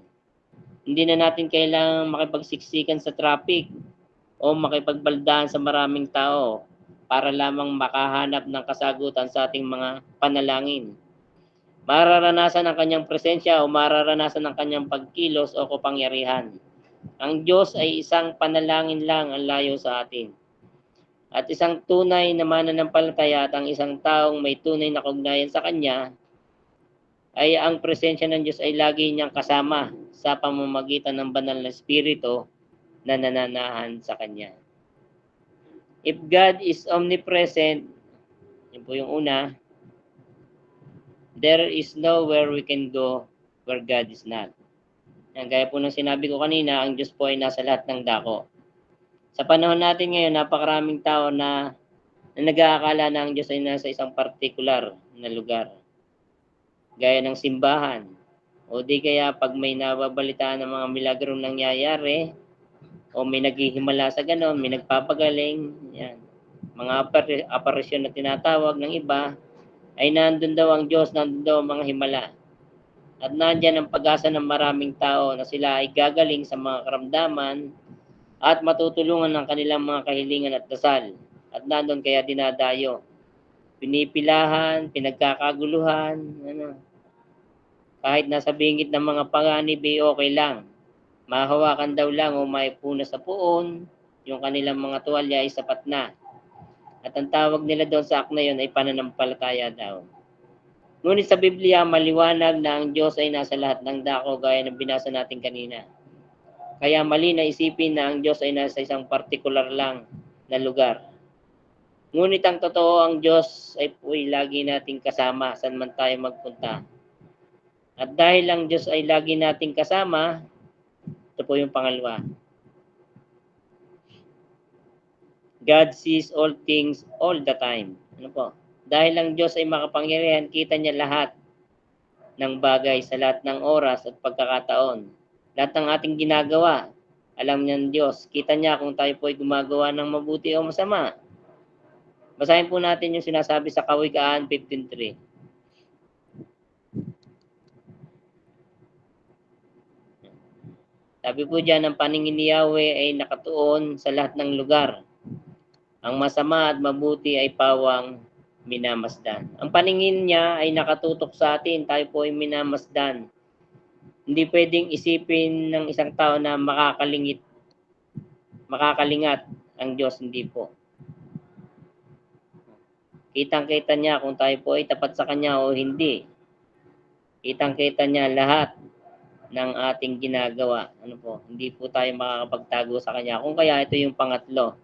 Hindi na natin kailangan makipagsiksikan sa traffic o makipagbaldaan sa maraming tao para lamang makahanap ng kasagutan sa ating mga panalangin. mararanasan ang kanyang presensya o mararanasan ang kanyang pagkilos o kapangyarihan. Ang Diyos ay isang panalangin lang ang layo sa atin. At isang tunay na mananampalataya at ang isang taong may tunay na kaugnayan sa Kanya ay ang presensya ng Diyos ay lagi niyang kasama sa pamamagitan ng banal na Espiritu na nananahan sa Kanya. If God is omnipresent, yun po yung una, there is nowhere we can go where God is not. Yan, gaya po ng sinabi ko kanina, ang Diyos po ay nasa lahat ng dako. Sa panahon natin ngayon, napakaraming tao na nag-aakala na ang Diyos ay nasa isang partikular na lugar. Gaya ng simbahan. O di kaya pag may nababalitaan ng mga milagrong nangyayari, o may naghihimala sa ganon, may nagpapagaling, yan. Mga aparisyon na tinatawag ng iba, ay nandun daw ang Diyos, nandun daw ang mga himala. At nandyan ang pag-asa ng maraming tao na sila ay gagaling sa mga karamdaman at matutulungan ng kanilang mga kahilingan at dasal. At nandun kaya dinadayo. Pinipilahan, pinagkakaguluhan, kahit nasa bingit ng mga panganib ay okay lang. Mahawakan daw lang o maipuna sa puon, yung kanilang mga tuwalya ay sapat na. At ang tawag nila doon sa act na yun ay pananampalataya daw. Ngunit sa Biblia, maliwanag na ang Diyos ay nasa lahat ng dako gaya ng binasa natin kanina. Kaya mali na isipin na ang Diyos ay nasa isang partikular lang na lugar. Ngunit ang totoo, ang Diyos ay lagi nating kasama saan man tayo magpunta. At dahil ang Diyos ay lagi nating kasama, ito po yung pangalawa. God sees all things all the time. Ano po? Dahil ang Diyos ay makapangyarihan, kita niya lahat ng bagay sa lahat ng oras at pagkakataon. Lahat ng ating ginagawa, alam niya ng Diyos. Kita niya kung tayo po ay gumagawa ng mabuti o masama. Basahin po natin yung sinasabi sa Kawikaan 15:3. Sabi po dyan, ang paningin ni Yahweh ay nakatuon sa lahat ng lugar. Ang masama at mabuti ay pawang minamasdan. Ang paningin niya ay nakatutok sa atin, tayo po ay minamasdan. Hindi pwedeng isipin ng isang tao na makakalingat ang Diyos, hindi po. Kitang-kita niya kung tayo po ay tapat sa Kanya o hindi. Kitang-kita niya lahat ng ating ginagawa. Ano po? Hindi po tayo makakapagtago sa Kanya. Kung kaya ito yung pangatlo.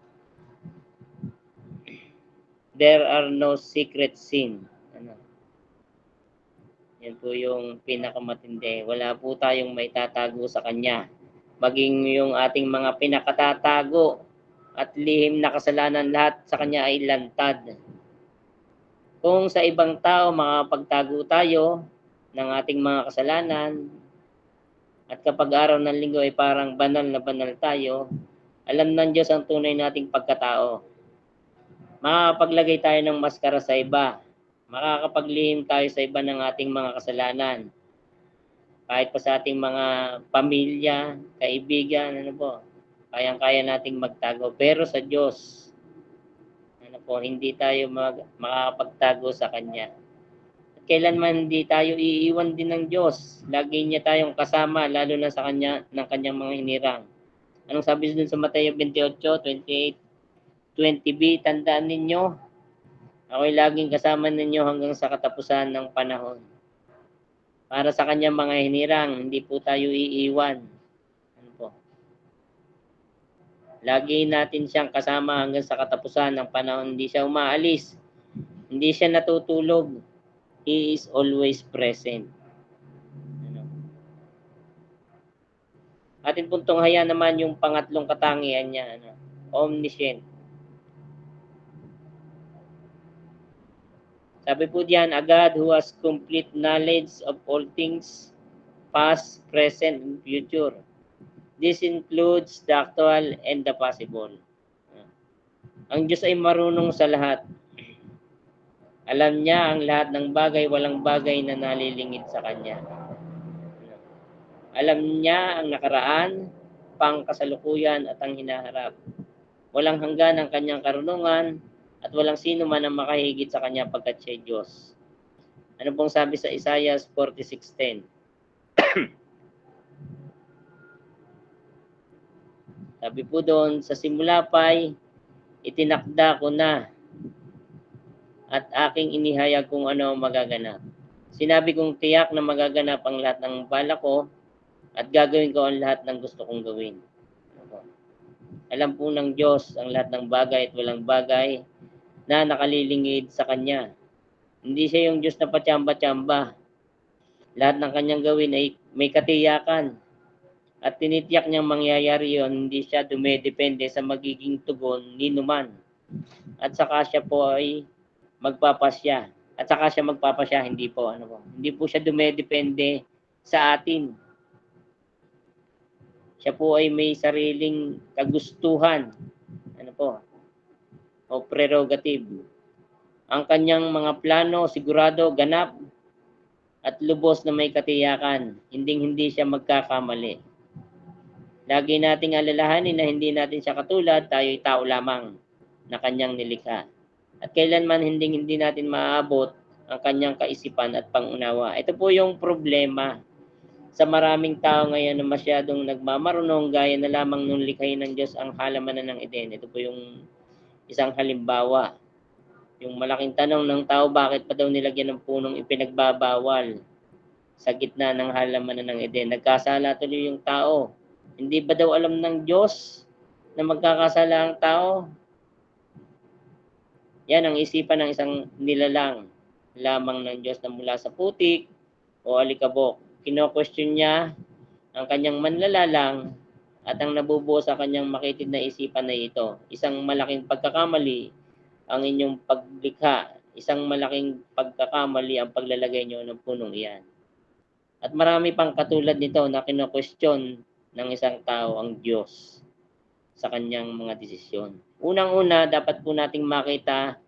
There are no secret sin. Ano? Yan po yung pinakamatindi. Wala po tayong may tatago sa Kanya. Maging yung ating mga pinakatatago at lihim na kasalanan, lahat sa Kanya ay lantad. Kung sa ibang tao makapagtago tayo ng ating mga kasalanan, at kapag araw ng linggo ay parang banal na banal tayo, alam ng Diyos ang tunay nating pagkatao. Makakapaglagay tayo ng maskara sa iba. Makakapaglihim tayo sa iba ng ating mga kasalanan. Kahit pa sa ating mga pamilya, kaibigan, ano po, kayang-kaya nating magtago. Pero sa Diyos, ano po, hindi tayo makakapagtago sa Kanya. At kailanman hindi tayo iiwan din ng Diyos. Lagi niya tayong kasama, lalo na sa Kanya, ng Kanyang mga hinirang. Anong sabi dun sa Mateo 28:28? 20b, tandaan ninyo, ako'y laging kasama ninyo hanggang sa katapusan ng panahon. Para sa Kanyang mga hinirang, hindi po tayo iiwan. Ano po? Lagi natin siyang kasama hanggang sa katapusan ng panahon. Hindi siya umaalis. Hindi siya natutulog. He is always present. Ano? Atin pong tunghayan naman yung pangatlong katangian niya. Ano? Omniscient. Sabi po diyan, a God who has complete knowledge of all things, past, present, and future. This includes the actual and the possible. Ang Diyos ay marunong sa lahat. Alam niya ang lahat ng bagay, walang bagay na nalilingid sa Kanya. Alam niya ang nakaraan, pangkasalukuyan at ang hinaharap. Walang hanggan ang Kanyang karunungan, at walang sino man ang makahigit sa Kanya pagkat siya Diyos. Ano pong sabi sa Isaiah 46:10? Sabi po doon, sa simula pa'y itinakda ko na at aking inihayag kung ano ang magaganap. Sinabi kong tiyak na magaganap ang lahat ng balak ko at gagawin ko ang lahat ng gusto kong gawin. Alam po ng Diyos ang lahat ng bagay at walang bagay na nakalilingid sa Kanya. Hindi siya yung Diyos na patsamba-tsamba. Lahat ng Kanyang gawin ay may katiyakan. At tinitiyak niyang mangyayari yon, hindi siya dumedepende sa magiging tugon ni numan. At saka siya po ay magpapasya. At saka siya magpapasya, hindi po. Hindi po siya dumedepende sa atin. Siya po ay may sariling kagustuhan. O prerogative. Ang kanyang mga plano sigurado ganap at lubos na may katiyakan. Hindi siya magkakamali. Lagi nating alalahanin na hindi natin siya katulad, tayo'y tao lamang na kanyang nilikha. At kailanman hindi natin maaabot ang kanyang kaisipan at pangunawa. Ito po yung problema sa maraming tao ngayon na masyadong nagmamarunong gaya na lamang nung likhain ng Diyos ang halamanan ng Eden. Ito po yung isang halimbawa. Yung malaking tanong ng tao, bakit pa daw nilagyan ng punong ipinagbabawal sa gitna ng halamanan ng Eden? Nagkasala tuloy yung tao. Hindi ba daw alam ng Diyos na magkakasala ang tao? Yan ang isipan ng isang nilalang lamang ng Diyos na mula sa putik o alikabok. Kino-question niya ang kanyang manlalalang at ang nabubuo sa kanyang makitid na isipan na ito. Isang malaking pagkakamali ang inyong paglikha. Isang malaking pagkakamali ang paglalagay niyo ng punong iyan. At marami pang katulad nito na kino-question ng isang tao ang Diyos sa kanyang mga desisyon. Unang-una, dapat po nating makita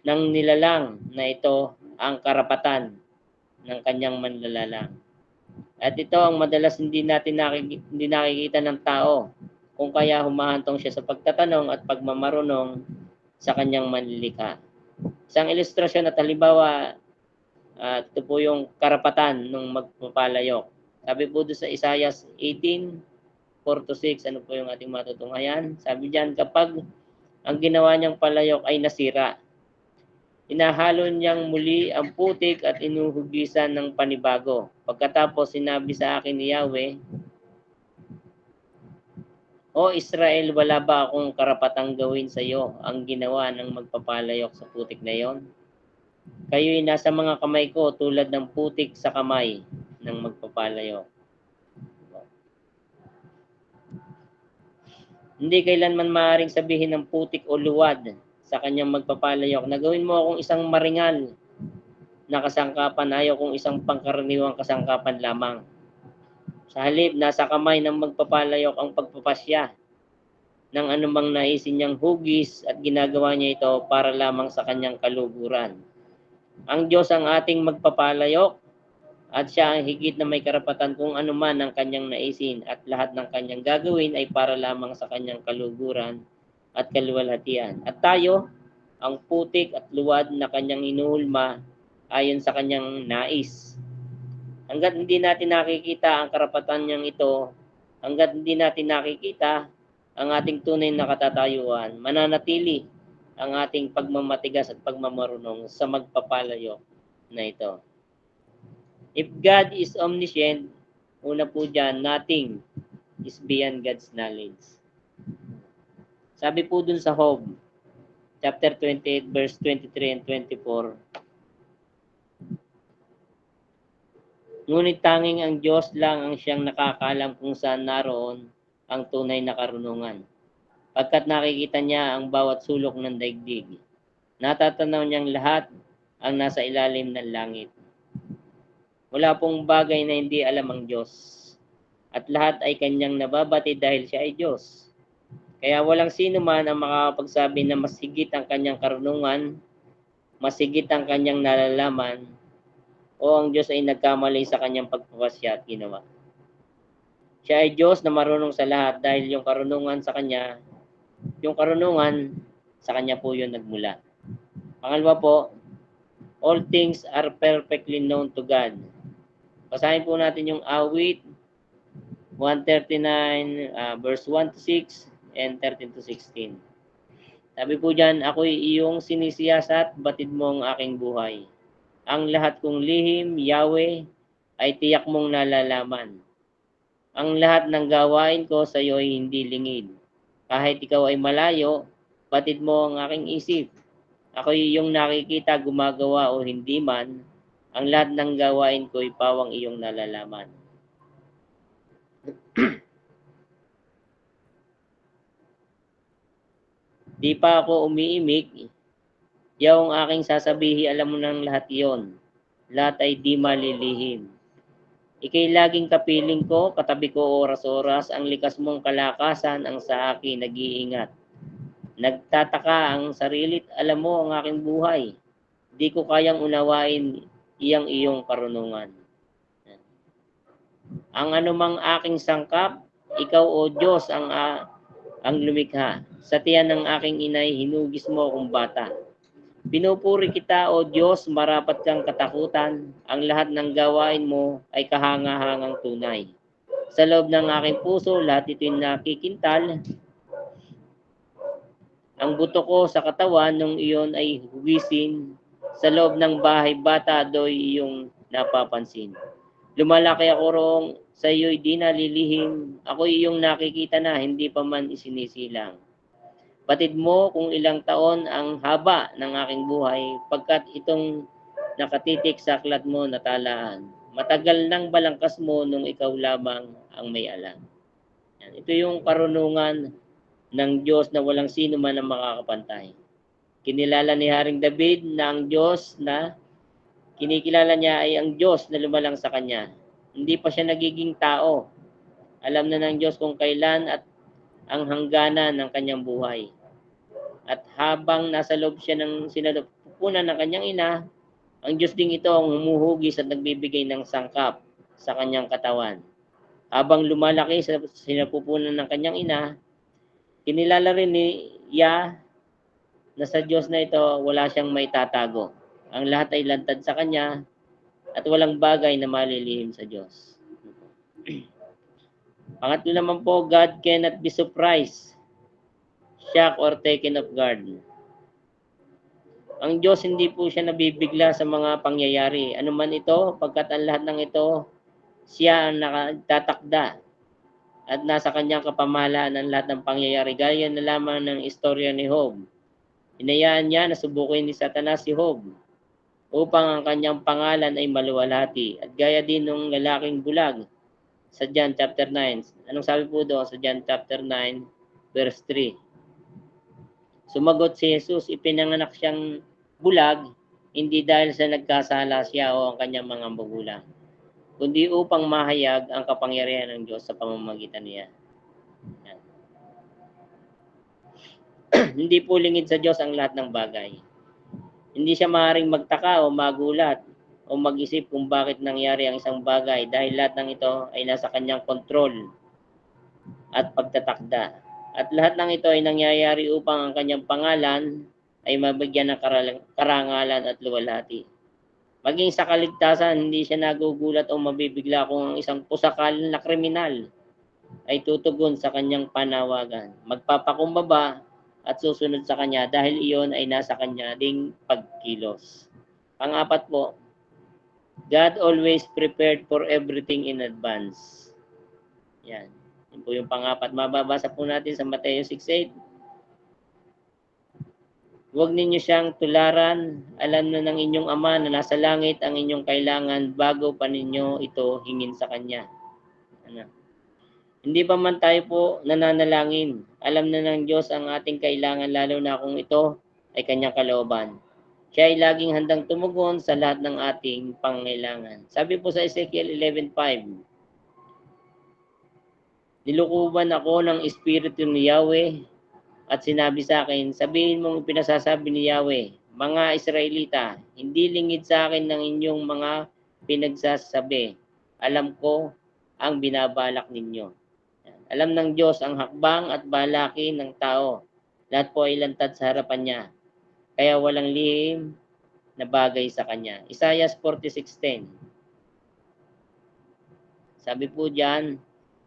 ng nilalang na ito ang karapatan ng kanyang manlalalang. At ito ang madalas hindi nakikita ng tao, kung kaya humahantong siya sa pagtatanong at pagmamarunong sa kanyang manlilikha. Isang ilustrasyon at halimbawa, ito po yung karapatan ng magpapalayok. Sabi po doon sa Isaiah 18:4-6, ano po yung ating matutunghayan? Sabi diyan, kapag ang ginawa niyang palayok ay nasira, inahalo niyang muli ang putik at inuhugisan ng panibago. Pagkatapos sinabi sa akin ni Yahweh, O Israel, wala ba akong karapatang gawin sa iyo ang ginawa ng magpapalayok sa putik na iyon? Kayo'y nasa mga kamay ko tulad ng putik sa kamay ng magpapalayok. Hindi kailanman maaaring sabihin ng putik o luwad sa kanyang magpapalayok na gawin mo akong isang maringal na kasangkapan, ayaw kong isang pangkaraniwang kasangkapan lamang. Sa halip, nasa kamay ng magpapalayok ang pagpapasya ng anumang naisin niyang hugis at ginagawa niya ito para lamang sa kanyang kaluguran. Ang Diyos ang ating magpapalayok at siya ang higit na may karapatan kung anuman ang kanyang naisin at lahat ng kanyang gagawin ay para lamang sa kanyang kaluguran at kaluwalhatian. At tayo, ang putik at luwad na kanyang inuulma ayon sa kanyang nais. Hanggat hindi natin nakikita ang karapatan niyang ito, hanggat hindi natin nakikita ang ating tunay na katatayuan, mananatili ang ating pagmamatigas at pagmamarunong sa magpapalayok na ito. If God is omniscient, una po dyan, nothing is beyond God's knowledge. Sabi po dun sa Job, chapter 28, verse 23 and 24, ngunit tanging ang Diyos lang ang siyang nakakaalam kung saan naroon ang tunay na karunungan. Pagkat nakikita niya ang bawat sulok ng daigdig, natatanaw niyang lahat ang nasa ilalim ng langit. Wala pong bagay na hindi alam ang Diyos, at lahat ay kanyang nababati dahil siya ay Diyos. Kaya walang sino man ang makakapagsabi na mas higit ang kanyang karunungan, mas higit ang kanyang nalalaman, o ang Diyos ay nagkamali sa kanyang pagpapasya at ginawa. Siya ay Diyos na marunong sa lahat dahil yung karunungan sa kanya po yun nagmula. Pangalawa po, all things are perfectly known to God. Basahin po natin yung awit 139 verse 1 to 6 and 13 to 16. Sabi po dyan, ako'y iyong sinisiyasat, batid mo ang aking buhay. Ang lahat kong lihim, Yahweh, ay tiyak mong nalalaman. Ang lahat ng gawain ko sa iyo ay hindi lingid. Kahit ikaw ay malayo, batid mo ang aking isip. Ako'y iyong nakikita, gumagawa o hindi man, ang lahat ng gawain ko ay pawang iyong nalalaman. Di pa ako umiimik, yaw ang aking sasabihi, alam mo ng lahat iyon. Lahat ay di malilihim. Ika'y laging kapiling ko, katabi ko oras-oras, ang likas mong kalakasan ang sa akin nag-iingat. Nagtataka ang sarilit, alam mo ang aking buhay. Di ko kayang unawain iyong karunungan. Ang anumang aking sangkap, ikaw o Diyos ang lumikha. Sa tiyan ng aking inay, hinugis mo akong bata. Pinupuri kita o Diyos, marapat kang katakutan. Ang lahat ng gawain mo ay kahanga-hangang tunay. Sa loob ng aking puso, lahat ito'y nakikintal. Ang buto ko sa katawan nung iyon ay huwisin. Sa loob ng bahay bata, do'y iyong napapansin. Lumalaki ako roong sa iyo'y di nalilihim. Ako'y iyong nakikita na, hindi pa man isinisilang. Batid mo kung ilang taon ang haba ng aking buhay, pagkat itong nakatitik sa aklat mo natalaan. Matagal nang balangkas mo nung ikaw lamang ang may alam. Yan. Ito yung karunungan ng Diyos na walang sino man ang makakapantay. Kinilala ni Haring David na ang Diyos na kinikilala niya ay ang Diyos na lumalang sa kanya. Hindi pa siya nagiging tao. Alam na ng Diyos kung kailan at ang hangganan ng kanyang buhay. At habang nasa loob siya ng sinapupunan ng kanyang ina, ang Diyos ding ito ang humuhugis at nagbibigay ng sangkap sa kanyang katawan. Habang lumalaki sa sinapupunan ng kanyang ina, kinilala rin niya na sa Diyos na ito wala siyang may tatago. Ang lahat ay lantad sa kanya at walang bagay na malilihim sa Diyos. Pangatlo naman po, God cannot be surprised, shocked, or taken off guard. Ang Diyos hindi po siya nabibigla sa mga pangyayari. Ano man ito, pagkat ang lahat ng ito, siya ang nakatatakda at nasa kanyang kapamahalaan ang lahat ng pangyayari. Gaya na lamang ng istorya ni Job. Hinayaan niya na subukin ni Satanas si Job upang ang kanyang pangalan ay maluwalhati. At gaya din ng lalaking bulag sa John chapter 9. Anong sabi po doon sa John chapter 9 verse 3? Sumagot si Jesus, ipinanganak siyang bulag, hindi dahil sa nagkasala siya o ang kanyang mga magulang, kundi upang mahayag ang kapangyarihan ng Diyos sa pamamagitan niya. Hindi po lingid sa Diyos ang lahat ng bagay. Hindi siya maaaring magtaka o magulat o mag-isip kung bakit nangyari ang isang bagay dahil lahat ng ito ay nasa kanyang kontrol at pagtatakda. At lahat ng ito ay nangyayari upang ang kanyang pangalan ay mabigyan ng karangalan at luwalhati. Maging sa kaligtasan, hindi siya nagugulat o mabibigla kung ang isang pusakal na kriminal ay tutugon sa kanyang panawagan. Magpapakumbaba at susunod sa kanya dahil iyon ay nasa kanya ding pagkilos. Pang-apat po, God always prepared for everything in advance. Yan. Yan po yung pang-apat. Mababasa po natin sa Mateo 6:8. Huwag ninyo siyang tularan. Alam na ng inyong Ama na nasa langit ang inyong kailangan bago pa ninyo ito hingin sa Kanya. Ano? Hindi pa man tayo po nananalangin. Alam na ng Diyos ang ating kailangan lalo na kung ito ay Kanyang kalooban. Siya ay laging handang tumugon sa lahat ng ating pangailangan. Sabi po sa Ezekiel 11:5, nilukuban ako ng Espiritu ni Yahweh at sinabi sa akin, sabihin mong pinasasabi ni Yahweh, mga Israelita, hindi lingid sa akin ng inyong mga pinagsasabi. Alam ko ang binabalak ninyo. Alam ng Diyos ang hakbang at balaki ng tao. Lahat po ay lantad sa harapan niya. Kaya walang lihim na bagay sa Kanya. Isaiah 46:10. Sabi po diyan,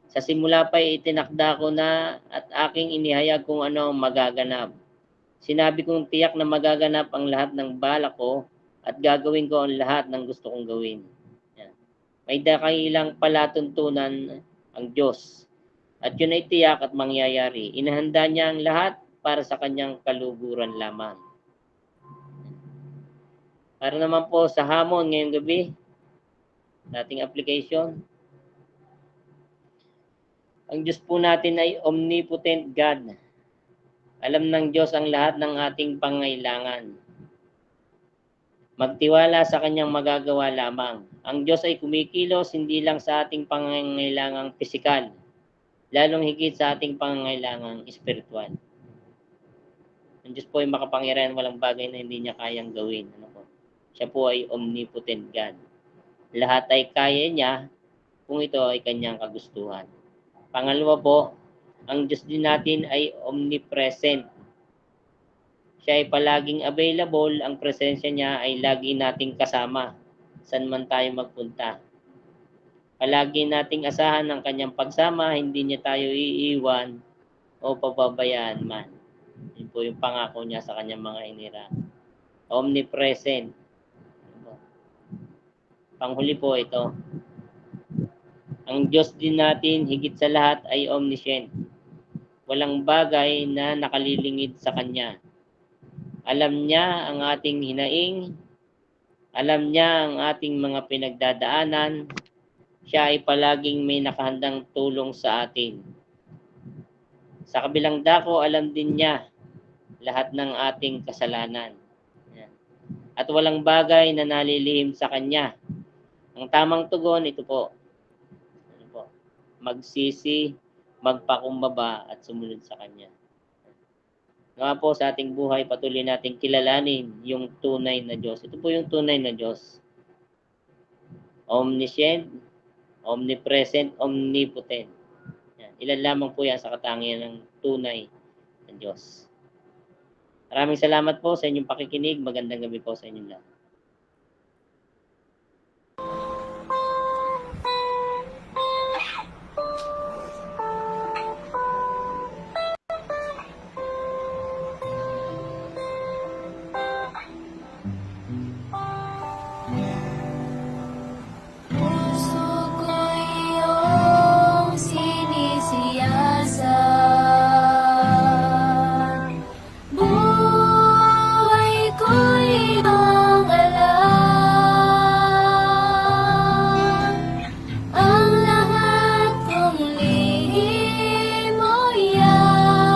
sa simula pa itinakda ko na at aking inihayag kung ano ang magaganap. Sinabi kong tiyak na magaganap ang lahat ng balak ko at gagawin ko ang lahat ng gusto kong gawin. Yan. May dakilang palatuntunan ang Diyos at yun ay tiyak at mangyayari. Inahanda niya ang lahat para sa kanyang kaluguran lamang. Para naman po sa hamon ngayong gabi, dating application, ang Diyos po natin ay omnipotent God. Alam ng Diyos ang lahat ng ating pangailangan. Magtiwala sa Kanyang magagawa lamang. Ang Diyos ay kumikilos hindi lang sa ating pangangailangang pisikal, lalong higit sa ating pangangailangang espiritual. Ang Diyos po ay makapangyarihan, walang bagay na hindi niya kayang gawin. Siya po ay omnipotent God. Lahat ay kaya niya kung ito ay Kanyang kagustuhan. Pangalawa po, ang Diyos din natin ay omnipresent. Siya ay palaging available, ang presensya niya ay lagi nating kasama, saan man tayo magpunta. Palagi nating asahan ang kanyang pagsama, hindi niya tayo iiwan o pababayaan man. Yun po yung pangako niya sa kanyang mga inira. Omnipresent. Panghuli po ito. Ang Diyos din natin higit sa lahat ay omniscient. Walang bagay na nakalilingid sa Kanya. Alam niya ang ating hinaing, alam niya ang ating mga pinagdadaanan, siya ay palaging may nakahandang tulong sa atin. Sa kabilang dako, alam din niya lahat ng ating kasalanan. At walang bagay na nalilihim sa Kanya. Ang tamang tugon, ito po. Magsisi, magpakumbaba at sumunod sa Kanya. Nga po sa ating buhay, patuloy nating kilalanin yung tunay na Diyos. Ito po yung tunay na Diyos. Omniscient, omnipresent, omnipotent. Yan. Ilan lamang po yan sa katangian ng tunay na Diyos. Maraming salamat po sa inyong pakikinig. Magandang gabi po sa inyong lahat. Puso ko'y iyong sinisiyasan. Buhay ko'y iyong alam. Ang lahat kong lihim mo, Yahweh,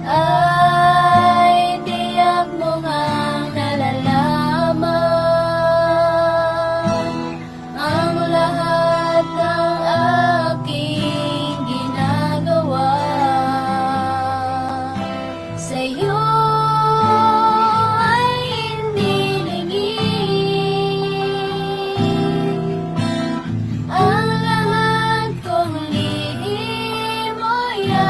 ay tiyak mo ngang nalalaman. Ang lahat ng aking ginagawa sa'yo ay hindi lingid. Ang lahat kong lihim mo, Yahweh,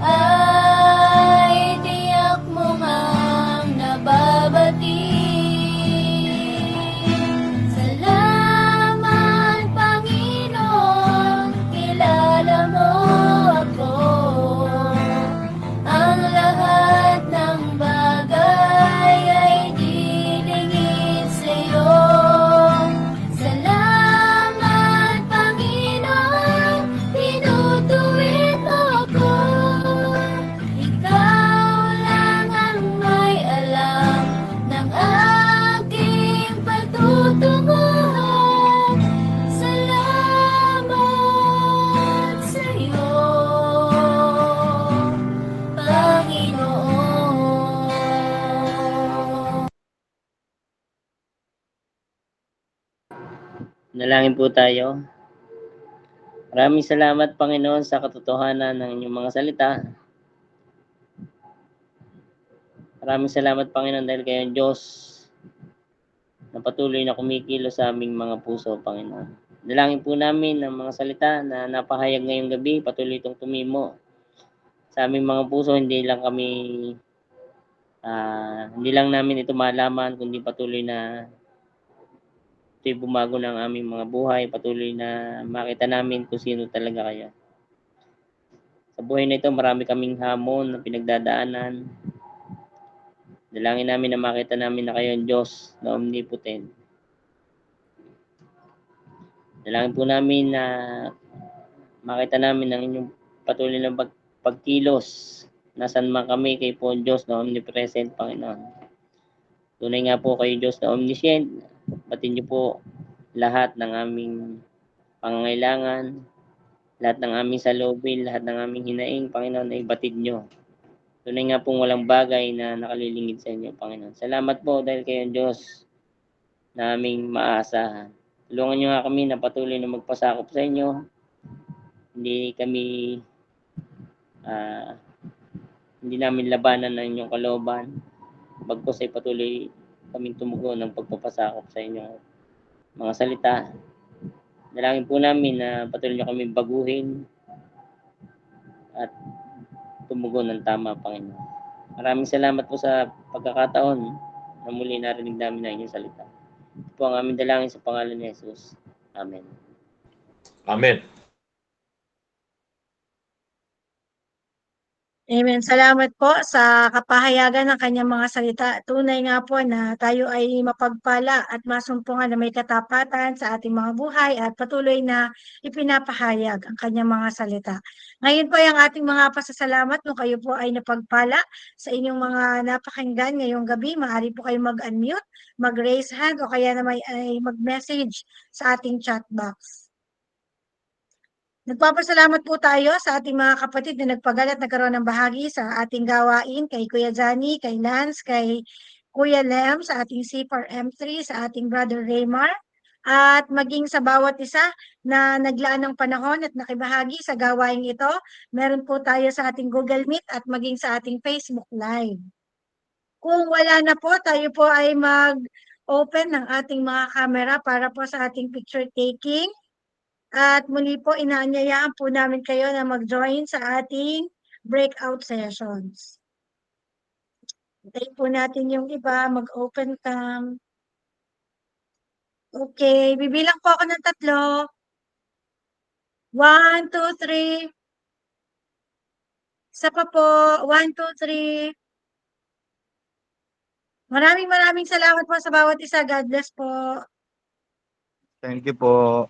ay tiyak mo ngang nababati. Salamat, Panginoon, kilala mo ako. Ang lahat ng bagay ay dilingid sa'yo. Salamat, Panginoon, tinutuwid mo ako. Ikaw lang ang may alam ng aking pagtutungo. Salamat sa'yo, Panginoon. Nalangin po tayo. Maraming salamat, Panginoon, sa katotohanan ng inyong mga salita. Maraming salamat, Panginoon, dahil kayo ang Diyos na patuloy na kumikilos sa aming mga puso, Panginoon. Dalangin po namin ang mga salita na napahayag ngayong gabi, patuloy itong tumimo sa aming mga puso, hindi lang namin ito malaman, kundi patuloy na ito'y bumago ng aming mga buhay, patuloy na makita namin kung sino talaga kayo. Sa buhay na ito, marami kaming hamon na pinagdadaanan. Dalangin namin na makita namin na kayo ang Diyos na omnipotent. Dalangin po namin na makita namin ang inyong patuloy na pagkilos. Nasaan man kami, kayo po ang Diyos na omnipresent, Panginoon. Tunay nga po kayo Diyos na omniscient. Batin niyo po lahat ng aming pangangailangan, lahat ng aming salubin, lahat ng aming hinaing, Panginoon, ay batid niyo. Tunay nga pong walang bagay na nakalilingid sa inyo, Panginoon. Salamat po dahil kayo ang Diyos na aming maaasahan. Tulungan niyo nga kami na patuloy na magpasakop sa inyo. Hindi namin labanan ng inyong kalooban. Bagkus ay patuloy kaming tumugon ng pagpapasakop sa inyong mga salita. Dalangin po namin na patuloy niyo kami baguhin at tumugon ng tama, Panginoon. Maraming salamat po sa pagkakataon na muli narinig namin ang inyong salita. Ito po ang aming dalangin sa pangalan ni Jesus. Amen. Amen. Amen. Salamat po sa kapahayagan ng kanyang mga salita. Tunay nga po na tayo ay mapagpala at masumpungan na may katapatan sa ating mga buhay at patuloy na ipinapahayag ang kanyang mga salita. Ngayon po ay ang ating mga pasasalamat kung kayo po ay napagpala sa inyong mga napakinggan ngayong gabi. Maaari po kayo mag-unmute, mag-raise hand o kaya naman ay mag-message sa ating chat box. Nagpapasalamat po tayo sa ating mga kapatid na nagpagal at nagkaroon ng bahagi sa ating gawain, kay Kuya Johnny, kay Lance, kay Kuya Lem, sa ating C4M3, sa ating Brother Raymar, at maging sa bawat isa na naglaan ng panahon at nakibahagi sa gawain ito. Meron po tayo sa ating Google Meet at maging sa ating Facebook Live. Kung wala na po, tayo po ay mag-open ng ating mga camera para po sa ating picture taking. At muli po, inaanyayaan po namin kayo na mag-join sa ating breakout sessions. Hintayin po natin yung iba, mag-open cam. Okay, bibilang po ako ng 3. 1, 2, 3. Isa pa po. 1, 2, 3. Maraming salamat po sa bawat isa. God bless po. Thank you po.